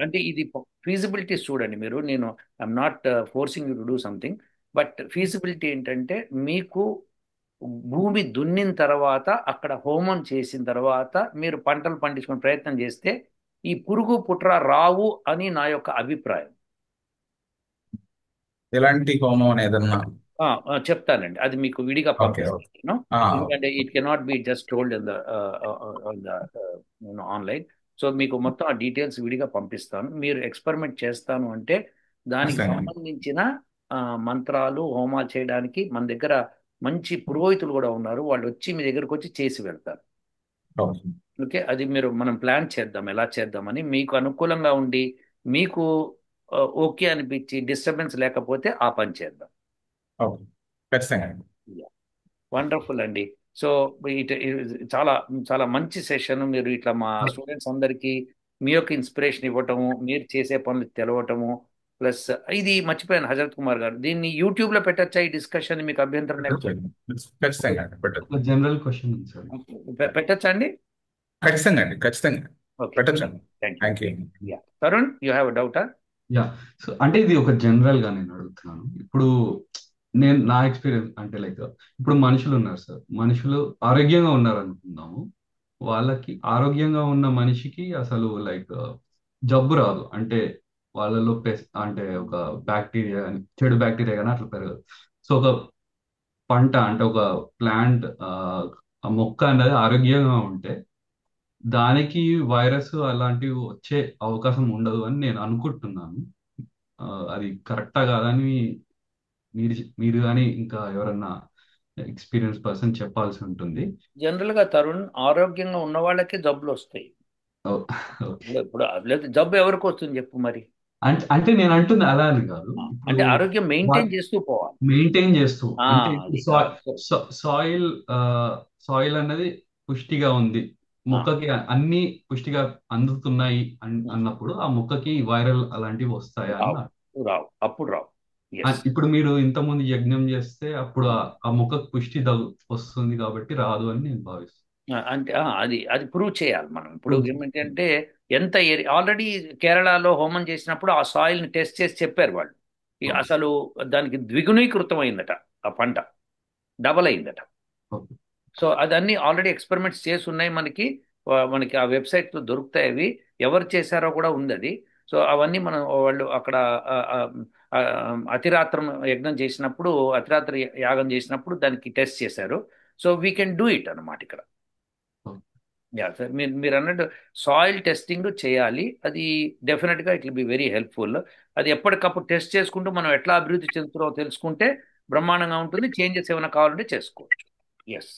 అంటే ఇది ఫీజిబిలిటీస్ చూడండి మీరు. నేను I'm not forcing you to do something, but feasibility ఏంటంటే, మీకు భూమి దున్నిన తర్వాత అక్కడ హోమం చేసిన తర్వాత మీరు పంటలు పండించుకునే ప్రయత్నం చేస్తే ఈ పురుగు పుట్ర రావు అని నా యొక్క అభిప్రాయం. ఎలాంటి హోమం అనేదన్నా చెప్తానండి, అది మీకు విడిగా పంపిస్తాను. ఎందుకంటే it cannot be just told in the online. So మీకు మొత్తం ఆ డీటెయిల్స్ విడిగా పంపిస్తాను. మీరు ఎక్స్పెరిమెంట్ చేస్తాను అంటే దానికి సంబంధించిన మంత్రాలు హోమాలు చేయడానికి మన దగ్గర మంచి పురోహితులు కూడా ఉన్నారు. వాళ్ళు వచ్చి మీ దగ్గరకు వచ్చి చేసి వెళ్తారు. ఓకే, అది మనం ప్లాన్ చేద్దాం ఎలా చేద్దామని. మీకు అనుకూలంగా ఉండి మీకు ఓకే అనిపించి డిస్టర్బెన్స్ లేకపోతే ఆ పని చేద్దాం. ఓకే, ఖచ్చితంగా. వండర్ఫుల్ అండి. సో చాలా చాలా మంచి సెషన్. మీరు ఇట్లా మా స్టూడెంట్స్ అందరికీ మీ యొక్క ఇన్స్పిరేషన్ ఇవ్వటము, మీరు చేసే పనులు తెలవటము, ప్లస్ ఇది మర్చిపోయాను హజరత్ కుమార్ గారు, దీన్ని యూట్యూబ్ లో పెట్టచ్చా ఈ డిస్కషన్? మీకు అభ్యంతరం లేకపోతే ఖచ్చితంగా అండి, పెట్టచ్చు. ఒక జనరల్ క్వశ్చన్ ఉంది సార్. పెట్టచ్చా అండి? ఖచ్చితంగా అండి, ఖచ్చితంగా ఓకే, పెట్టచ్చు అండి. Thank you. Thank you. Tarun, you have డౌటా? యా, సో అంటే ఇది ఒక జనరల్ గా నేను అడుగుతున్నాను. ఇప్పుడు నేను నా ఎక్స్పీరియన్స్ అంటే లైక్ ఇప్పుడు మనుషులు ఉన్నారు సార్, మనుషులు ఆరోగ్యంగా ఉన్నారు అనుకుందాము. వాళ్ళకి ఆరోగ్యంగా ఉన్న మనిషికి అసలు లైక్ జబ్బు రాదు. అంటే వాళ్ళలో అంటే ఒక బ్యాక్టీరియా కానీ చెడు బ్యాక్టీరియా కానీ అట్లా పెరగదు. సో ఒక పంట అంటే ఒక ప్లాంట్, ఆ మొక్క అనేది ఆరోగ్యంగా ఉంటే దానికి వైరస్ అలాంటివి వచ్చే అవకాశం ఉండదు అని నేను అనుకుంటున్నాను. ఆ, అది కరెక్టా కాదని మీరు మీరు కానీ ఇంకా ఎవరన్నా ఎక్స్పీరియన్స్ పర్సన్ చెప్పాల్సి ఉంటుంది. జనరల్ గా తరుణ్, ఆరోగ్యంగా ఉన్న వాళ్ళకి జబ్బులు వస్తాయి. ఓ, ఓకే. ఇప్పుడు లేదు, జబ్బు ఎవరికి వస్తుంది చెప్పు మరి? అంటే నేను అంటుంది అలా అని కాదు. అంటే ఇప్పుడు ఆరోగ్యం మెయింటైన్ చేస్తూ పోవాలి. మెయింటైన్ చేస్తూ అంటే అది సాయిల్ సాయిల్ అన్నది పుష్టిగా ఉంది, మొక్కకి అన్ని పుష్టిగా అందుతున్నాయి అన్నప్పుడు ఆ మొక్కకి వైరల్ అలాంటివి వస్తాయా అన్న. రావు, అప్పుడు రావు. ఇప్పుడు మీరు ఇంతకుముందు యజ్ఞం చేస్తే అప్పుడు ఆ మొక్కకు పుష్టి వస్తుంది కాబట్టి రాదు అని నేను భావిస్తాను. అంటే అది ప్రూవ్ చేయాలి మనం. ఇప్పుడు ఏమిటంటే ఎంత ఆల్రెడీ కేరళలో హోమం చేసినప్పుడు ఆ సాయిల్ ని టెస్ట్ చేసి చెప్పారు వాళ్ళు, అసలు దానికి ద్విగుణీకృతం అయిందట, ఆ పంట డబల్ అయిందట. సో అదన్నీ ఆల్రెడీ ఎక్స్పెరిమెంట్స్ చేసి ఉన్నాయి మనకి ఆ వెబ్సైట్ లో దొరుకుతాయి. అవి ఎవరు చేశారో కూడా ఉంది అది. సో అవన్నీ మనం వాళ్ళు అక్కడ అతిరాత్రం యజ్ఞం చేసినప్పుడు, అతిరాత్ర యాగం చేసినప్పుడు దానికి టెస్ట్ చేశారు. So we can do it అన్నమాట ఇక్కడ. యా సార్, మీరు అన్నట్టు సాయిల్ టెస్టింగ్ చేయాలి. అది డెఫినెట్గా it will be very helpful. అది ఎప్పటికప్పుడు టెస్ట్ చేసుకుంటూ మనం ఎట్లా అభివృద్ధి చెందుతున్నామో తెలుసుకుంటే బ్రహ్మాండంగా ఉంటుంది. చేంజెస్ ఏమైనా కావాలంటే చేసుకోవచ్చు. ఎస్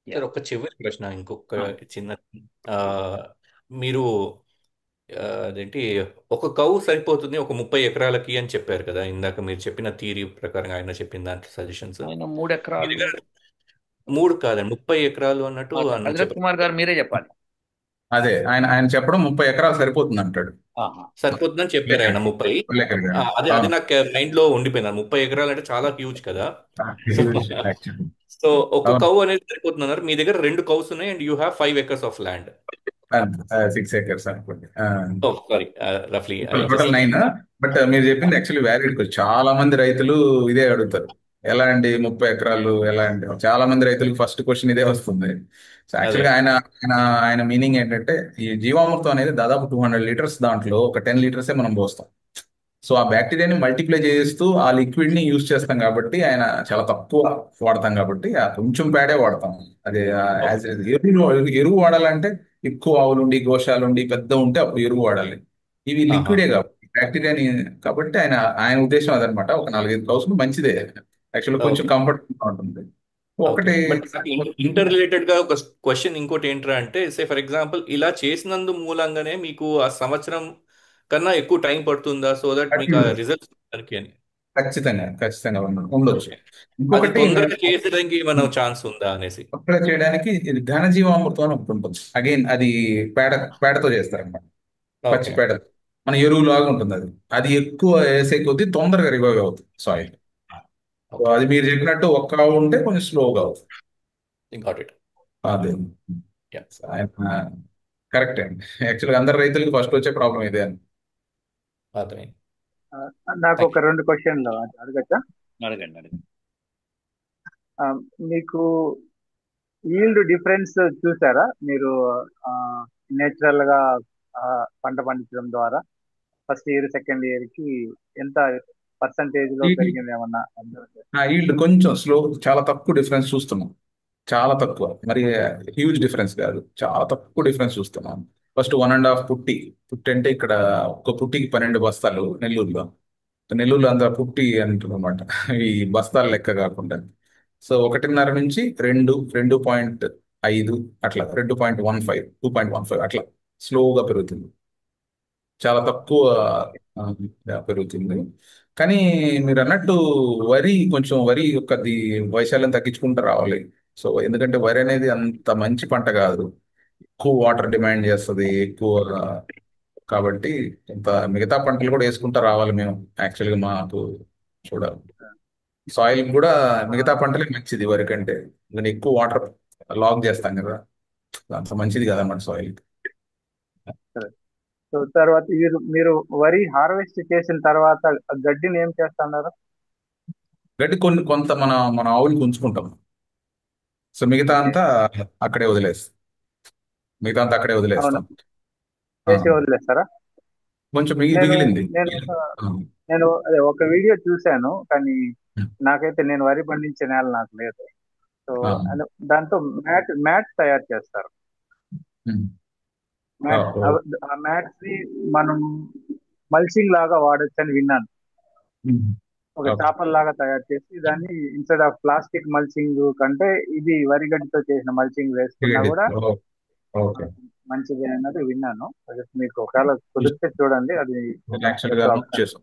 సార్, ఒక చివరి ప్రశ్న, ఇంకొక చిన్న మీరు అదేంటి, ఒక కౌ సరిపోతుంది ఒక 30 ఎకరాలకి అని చెప్పారు కదా ఇందాక. మీరు చెప్పిన థియరీ ప్రకారం, ఆయన చెప్పిన దాంట్లో సజెషన్స్ 3 ఎకరాలు 3 కాదండి 30 ఎకరాలు అన్నట్టు హజరత్ కుమార్ గారు మీరే చెప్పాలి. అదే ఆయన చెప్పడం 30 ఎకరాలు సరిపోతుంది అంటాడు. సరిపోతుందని చెప్పారు ఆయన 30. అది నాకు మైండ్ లో ఉండిపోయింది. 30 ఎకరాలు అంటే చాలా హ్యూజ్ కదా. సో ఒక కౌ అనేది సరిపోతుంది అన్నారు. మీ దగ్గర 2 కౌస్ ఉన్నాయి and you have 5 acres of land. 6 acres అనుకోండి. సారీ, రఫ్లీ టోటల్ 9. బట్ మీరు చెప్పింది యాక్చువల్లీ వ్యాలిడ్. చాలా మంది రైతులు ఇదే అడుగుతారు, ఎలా అండి 30 ఎకరాలు ఎలా అండి? చాలా మంది రైతులకు ఫస్ట్ క్వశ్చన్ ఇదే వస్తుంది. సో యాక్చువల్గా ఆయన మీనింగ్ ఏంటంటే, ఈ జీవామృతం అనేది దాదాపు 200 లీటర్స్, దాంట్లో ఒక 10 లీటర్సే మనం పోస్తాం. సో ఆ బ్యాక్టీరియాని మల్టిప్లై చేస్తూ ఆ లిక్విడ్ ని యూజ్ చేస్తాం కాబట్టి, ఆయన చాలా తక్కువ వాడతాం కాబట్టి కొంచెం పేడే వాడతాం. అదే ఎరువు వాడాలంటే ఎక్కువ ఆవులుండి గోశాలుండి పెద్ద ఉంటే అప్పుడు ఎరువు వాడాలి. ఇవి లిక్విడే కాబట్టి బ్యాక్టీరియాని, కాబట్టి ఆయన ఉద్దేశం అదనమాట. ఒక 4-5 కౌసులు మంచిదే యాక్చువల్గా, కొంచెం కంఫర్టబుల్ ఉంటుంది. ఒకటి ఇంటర్ రిలేటెడ్ గా ఒక క్వశ్చన్ ఇంకోటి ఏంట్రా అంటే, సే ఫర్ ఎగ్జాంపుల్ ఇలా చేసినందు మూలంగానే మీకు ఆ సంవత్సరం కన్నా ఎక్కువ టైం పడుతుందా, సో దట్ మీకు ఆ రిజల్ట్స్ అని? ఖచ్చితంగా ఉండొచ్చు. ఇంకొకటి తొందరగా చేసేదానికి ఏమైనా ఛాన్స్ ఉందా అనేసి అప్లై చేయడానికి ఇది ఘనజీవామృతం అని ఒకటి ఉంటుంది. అగైన్ అది పేడతో చేస్తారన్నమాట, పచ్చి పేడ, మన ఎరువు లాగా ఉంటుంది. అది ఎక్కువ వేసే కొద్దీ తొందరగా రివైవ్ అవుతుంది సాయిల్. అది మీరు చెప్పినట్టు ఒక్క ఉంటే కొంచెం స్లోగా అవుతుంది. అదే కరెక్ట్ అండి. యాక్చువల్గా అందరు రైతులకి ఫస్ట్ వచ్చే ప్రాబ్లం ఇదే అని. నాకు ఒక 2 క్వశ్చన్లు అడగచ్చా? అడగండి. మీకు ఈల్డ్ డిఫరెన్స్ చూసారా మీరు నేచురల్ గా పంట పండించడం ద్వారా ఫస్ట్ ఇయర్ సెకండ్ ఇయర్ కి ఎంత పర్సంటేజ్ లో పెరిగింది ఏమన్నా? ఈల్డ్ కొంచెం స్లో, చాలా తక్కువ డిఫరెన్స్ చూస్తున్నాం. చాలా తక్కువ, మరి హ్యూజ్ డిఫరెన్స్ కాదు, చాలా తక్కువ డిఫరెన్స్ చూస్తున్నాం. ఫస్ట్ 1.5 పుట్టి అంటే ఇక్కడ ఒక పుట్టికి 12 బస్తాలు నెల్లూరులో అంత పుట్టి అంటారు అనమాట, ఈ బస్తాల లెక్క కాకుండా. సో 1.5 నుంచి 2.5 అట్లా 2.15 2.15 అట్లా స్లోగా పెరుగుతుంది. చాలా తక్కువ పెరుగుతుంది. కానీ మీరు అన్నట్టు వరి యొక్కది వైశాల్యం తగ్గించుకుంటూ రావాలి. సో ఎందుకంటే వరి అనేది అంత మంచి పంట కాదు, ఎక్కువ వాటర్ డిమాండ్ చేస్తుంది ఎక్కువ. కాబట్టి కొంత మిగతా పంటలు కూడా వేసుకుంటూ రావాలి మేము. యాక్చువల్గా మాకు చూడాలి, సాయిల్ కూడా మిగతా పంటలే మంచిది వరి కంటే. ఎందుకంటే ఎక్కువ వాటర్ లాగ్ చేస్తాం కదా, అంత మంచిది కదన్నమాట సాయిల్. సరే. సో తర్వాత మీరు వరి హార్వెస్ట్ చేసిన తర్వాత ఆ గడ్డిని ఏం చేస్తున్నారు? గడ్డి కొంత మన మన ఆవులకి ఉంచుకుంటాం. సో మిగతా అంతా అక్కడే అవును, వదిలేస్తాం. ఆ, చేసి వదిలేస్తారా? కొంచెం నేను మిగిలింది. నేను నేను అదే ఒక వీడియో చూశాను, కానీ ఆ, నాకైతే నేను వరి పండించే నేల నాకు లేదు. సో ఆ, దాంతో మ్యాట్ తయారు చేస్తారు. ఉమ్, ఆ, మ్యాట్ ఓ, ఆ మ్యాట్స్ ని మనం మల్చింగ్ లాగా వాడొచ్చు అని విన్నాను. ఉమ్, ఒక ఓకే. చాపల్ లాగా తయారు చేసి దాన్ని ఇన్స్టెడ్ ఆఫ్ ప్లాస్టిక్ మల్చింగ్ కంటే ఇది వరి గడ్డితో చేసిన మల్చింగ్ వేసుకున్నా కూడా ఓ, ఓకే. మంచిది అన్నది విన్నాను. అది మీకు ఒకవేళ కుదిరితే చూడండి, అది ఒక యాక్చువల్ గా బెస్ట్ నోట్ ఆప్షన్. చేసాం.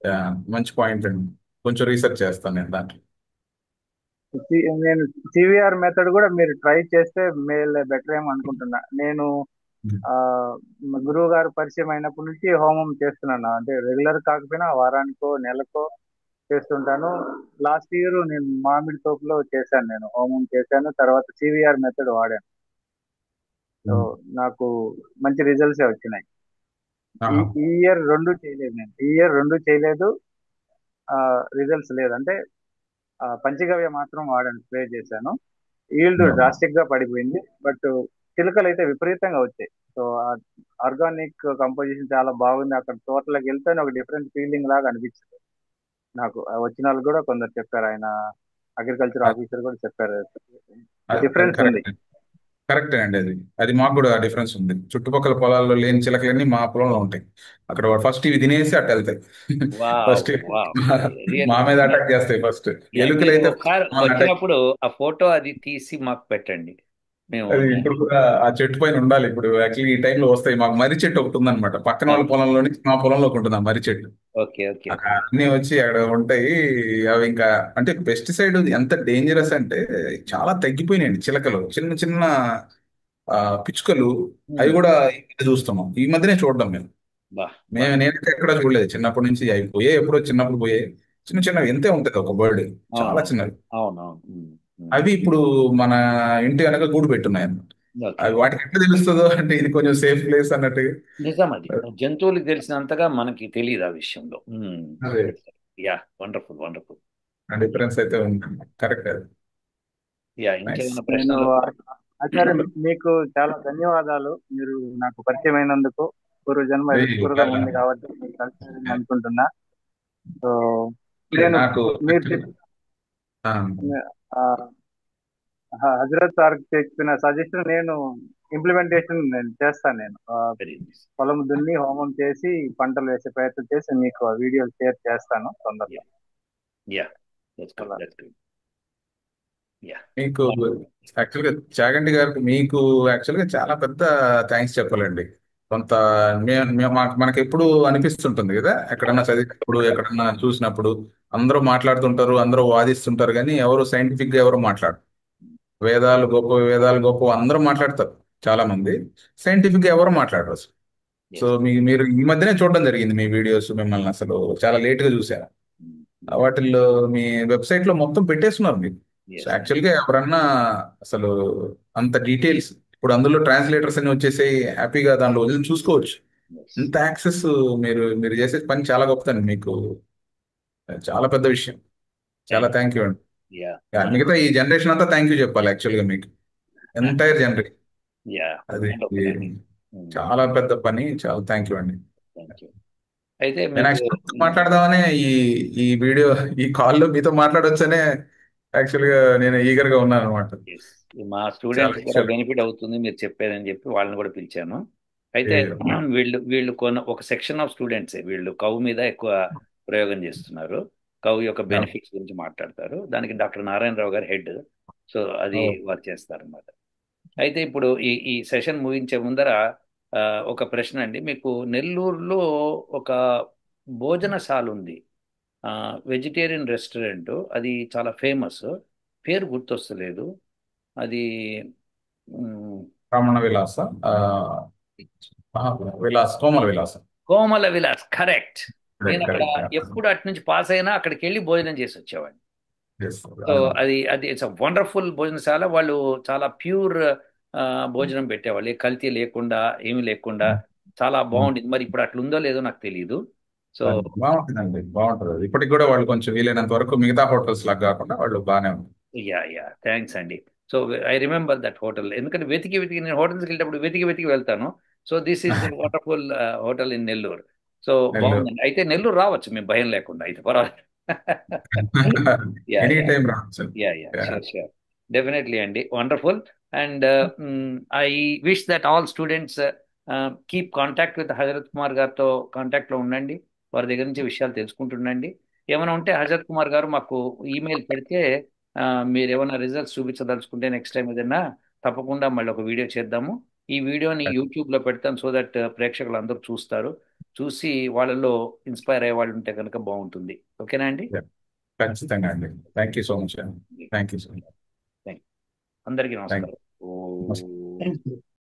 యా, మంచి పాయింట్ అండి. కొంచెం రీసెర్చ్ చేస్తాను నేను దాంట్లో. నేను సివిఆర్ మెథడ్ కూడా మీరు ట్రై చేస్తే బెటర్ ఏమో అనుకుంటున్నా. నేను ఉమ్, ఆ మా గురువు గారు పరిచయం అయినప్పటి నుంచి హోమం చేస్తున్నాను. అంటే రెగ్యులర్ కాకపోయినా వారానికో నెలకో చేస్తుంటాను. లాస్ట్ ఇయర్ నేను మామిడి తోపులో చేశాను, నేను హోమం చేశాను, తర్వాత సివిఆర్ మెథడ్ వాడాను. సో ఉమ్, నాకు మంచి రిజల్ట్స్ వచ్చినాయి. ఈ ఆహా, ఈ ఇయర్ రెండు చేయలేదు, నేను ఈ ఇయర్ రెండు చేయలేదు. రిజల్ట్స్ లేదు అంటే పంచగవ్య మాత్రం వాడాను, స్ప్రే చేశాను. ఈల్డ్ ఓ, డ్రాస్టిక్ గా పడిపోయింది, బట్ చిలుకలు అయితే విపరీతంగా వచ్చాయి. సో ఆర్గానిక్ కంపోజిషన్ చాలా బాగుంది. అక్కడ తోటలోకి వెళ్తేనే ఒక డిఫరెంట్ ఫీలింగ్ లాగా అనిపించింది నాకు. వచ్చిన వాళ్ళు కూడా కొందరు చెప్పారు, ఆయన అగ్రికల్చర్ ఆఫీసర్ కూడా చెప్పారు, అది డిఫరెన్స్ ఉంది. కరెక్ట్. కరెక్టే అండి. అది మాకు కూడా డిఫరెన్స్ ఉంది. చుట్టుపక్కల పొలాల్లో లేని చిలకలన్నీ మా పొలంలో ఉంటాయి. అక్కడ ఫస్ట్ ఇవి తినేసి అట్ట వెళ్తాయి. వావ్, ఫస్ట్ వావ్, మా రియల్లీ. మీద అటాక్ చేస్తాయి ఫస్ట్. యా, ఎలుకలు మీరు అయితే ఒకసారి అటాక్. వచ్చినప్పుడు ఆ ఫోటో అది తీసి మాకు పెట్టండి. మేము అది ఇప్పుడు కూడా ఆ చెట్టు పైన ఉండాలి. ఇప్పుడు యాక్చువల్లీ ఈ టైంలో వస్తాయి. మాకు మర్రి చెట్టు ఒకటి ఉందన్నమాట, పక్కన వాళ్ళ పొలంలో నుంచి మా పొలంలోకి ఉంటుంది ఆ మర్రి చెట్టు. ఓకే, ఓకే, అక్కడ ఓకే. అన్ని వచ్చి అక్కడ ఉంటాయి. అవి ఇంకా అంటే పెస్టిసైడ్ ఎంత డేంజరస్ అంటే చాలా తగ్గిపోయినాయండి చిలకలు. చిన్న చిన్న ఆ, పిచ్చుకలు, అవి కూడా ఈ మధ్య చూస్తున్నాం. ఈ మధ్యనే చూడడం మేము. బా బా నేనైతే ఎక్కడ చూడలేదు చిన్నప్పటి నుంచి. అవి పోయే ఎప్పుడో చిన్నప్పుడు పోయే చిన్న చిన్నవి ఎంతే ఉంటది ఒక బర్డ్, చాలా అవునవును, చిన్నవి. అవునవును. అవి ఇప్పుడు మన ఇంటి వెనక గూడు పెట్టున్నాయి అన్నమాట. ఓకే. అవి వాటికి ఎట్లా తెలుస్తుందో అంటే ఇది కొంచెం సేఫ్ ప్లేస్ అన్నట్టు. నిజం, అది జంతువులకు తెలిసినంతగా మనకి తెలియదు ఆ విషయంలో. అదే యా, వండర్ఫుల్, వండర్ఫుల్. డిఫరెన్స్ అయితే ఉంది. కరెక్ట్ అది. Yeah, nice. ఇంకేమైనా నేను ప్రశ్నలు? ఆచార్య, మీకు చాలా ధన్యవాదాలు. మీరు నాకు పరిచయం అయినందుకు. పూర్వజన్మ సుకృతం ఉంది కాబట్టి మీకు కలిసి అనుకుంటున్నా. సో నేను నాకు మీరు ఆ, హజరత్ సార్ చెప్పిన సజెషన్ నేను ఇంప్లిమెంటేషన్ నేను చేస్తాను. నేను వెరీ నైస్. పొలం దున్ని హోమం చేసి పంటలు వేసే ప్రయత్నం చేసి మీకు ఆ వీడియోలు షేర్ చేస్తాను తొందరలో. Yeah, that's good, that's good. Yeah, మీకు యాక్చువల్గా చాగంటి గారికి మీకు యాక్చువల్గా చాలా పెద్ద థ్యాంక్స్ చెప్పాలండి. కొంత మనకి ఎప్పుడు అనిపిస్తుంటుంది కదా, ఎక్కడన్నా చదివినప్పుడు ఎక్కడన్నా చూసినప్పుడు అందరూ మాట్లాడుతుంటారు, అందరూ వాదిస్తుంటారు, కానీ ఎవరు సైంటిఫిక్ గా ఎవరు మాట్లాడరు. వేదాలు గొప్ప అందరూ మాట్లాడతారు చాలా మంది, సైంటిఫిక్ గా ఎవరు మాట్లాడరు అసలు. సో మీరు ఈ మధ్యనే చూడడం జరిగింది మీ వీడియోస్. మిమ్మల్ని అసలు చాలా లేట్ గా చూశాను. వాటిల్లో మీ వెబ్సైట్ లో మొత్తం పెట్టేస్తున్నారు మీరు. సో యాక్చువల్ గా ఎవరన్నా అసలు అంత డీటెయిల్స్ ఇప్పుడు అందులో ట్రాన్స్లేటర్స్ అన్ని వచ్చేసి హ్యాపీగా దానిలో వదిలి చూసుకోవచ్చు. ఇంత యాక్సెస్ మీరు మీరు చేసే పని చాలా గొప్పదండి. మీకు చాలా పెద్ద విషయం. చాలా థ్యాంక్ యూ అండి. యా, యా, మిగతా ఈ జనరేషన్ అంతా థ్యాంక్ యూ చెప్పాలి యాక్చువల్ గా మీకు. Entire generation. యా, అది వండర్ఫుల్ అండి. చాలా పెద్ద పని. చాలా థ్యాంక్ యూ అండి. Thank you. అయితే నేను మీకు యాక్చువల్ మాట్లాడదామనే ఈ ఈ వీడియో ఈ కాల్లో మీతో మాట్లాడొచ్చనే యాక్చువల్ గా నేను ఈగర్ గా ఉన్నాను అనమాట. yes, మా చాలా స్టూడెంట్స్ కూడా విషయాలు. బెనిఫిట్ అవుతుంది మీరు చెప్పారని చెప్పి వాళ్ళని కూడా పిలిచాను. అయితే వీళ్ళు వీళ్ళు ఒక సెక్షన్ ఆఫ్ స్టూడెంట్స్ వీళ్ళు కవు మీద ఎక్కువ ప్రయోగం చేస్తున్నారు. కవు యొక్క బెనిఫిట్స్ గురించి మాట్లాడతారు. దానికి డాక్టర్ నారాయణరావు గారు హెడ్. సో అది ఓ, వర్క్ చేస్తారు అన్నమాట. అయితే ఇప్పుడు ఈ సెషన్ ముగించే ముందర ఒక ప్రశ్న అండి. మీకు నెల్లూరులో ఒక భోజనశాల ఉంది, వెజిటేరియన్ రెస్టారెంట్. అది చాలా ఫేమస్. పేరు గుర్తొస్తలేదు. అది మ్, రమణ విలాస, ఆ, విలాస్, కోమల విలాస. కోమల విలాస్, కరెక్ట్. నేను కరెక్ట్, అక్కడ కరెక్ట్. ఎప్పుడు అటు నుంచి పాస్ అయినా అక్కడికి వెళ్ళి భోజనం చేసి వచ్చేవాడిని. సో అది ఇట్స్ అ వండర్ఫుల్ భోజనశాల. వాళ్ళు చాలా ప్యూర్ భోజనం పెట్టేవాళ్ళు, ఏ కల్తీ లేకుండా, ఏమీ లేకుండా. చాలా బాగుండేది. మరి ఇప్పుడు అట్లా ఉందో లేదో నాకు తెలియదు. సో బాగుంటుందండి, బాగుంటుంది అది. ఇప్పటికి కూడా వాళ్ళు కొంచెం వీలైనంత వరకు మిగతా హోటల్స్ లాగా కాకుండా వాళ్ళు బాగానే ఉంటుంది. యా థ్యాంక్స్ అండి. So I remember that hotel, ఎందుకంటే వెతికి వెతికి నేను హోటల్స్కి వెళ్ళేటప్పుడు వెతికి వెతికి వెళ్తాను. So this is wonderful hotel in Nellore. So Nellore బాగుందండి. అయితే నెల్లూరు రావచ్చు మేము, భయం లేకుండా. అయితే పర్వాలేదు. ఎనీ యా టైం రావచ్చు. షూర్ డెఫినెట్లీ అండి. Wonderful. And I wish that all students keep contact with Hazrat Kumar గారితో కాంటాక్ట్లో ఉండండి. వారి దగ్గర నుంచి విషయాలు తెలుసుకుంటుండండి. ఏమైనా ఉంటే హజరత్ కుమార్ గారు మాకు ఈమెయిల్ పెడితే, మీరు ఏమైనా రిజల్ట్స్ చూపించదలుచుకుంటే నెక్స్ట్ టైం ఏదైనా తప్పకుండా మళ్ళీ ఒక వీడియో చేద్దాము. ఈ వీడియోని యూట్యూబ్లో పెడతాం, సో దట్ ప్రేక్షకులు అందరూ చూస్తారు. చూసి వాళ్ళలో ఇన్స్పైర్ అయ్యే వాళ్ళు ఉంటే కనుక బాగుంటుంది. ఓకేనా అండి? ఖచ్చితంగా అండి. థ్యాంక్ యూ సో మచ్ అండి. Thank you so much. అందరికీ థ్యాంక్ నమస్కారం. యూ. Thank you.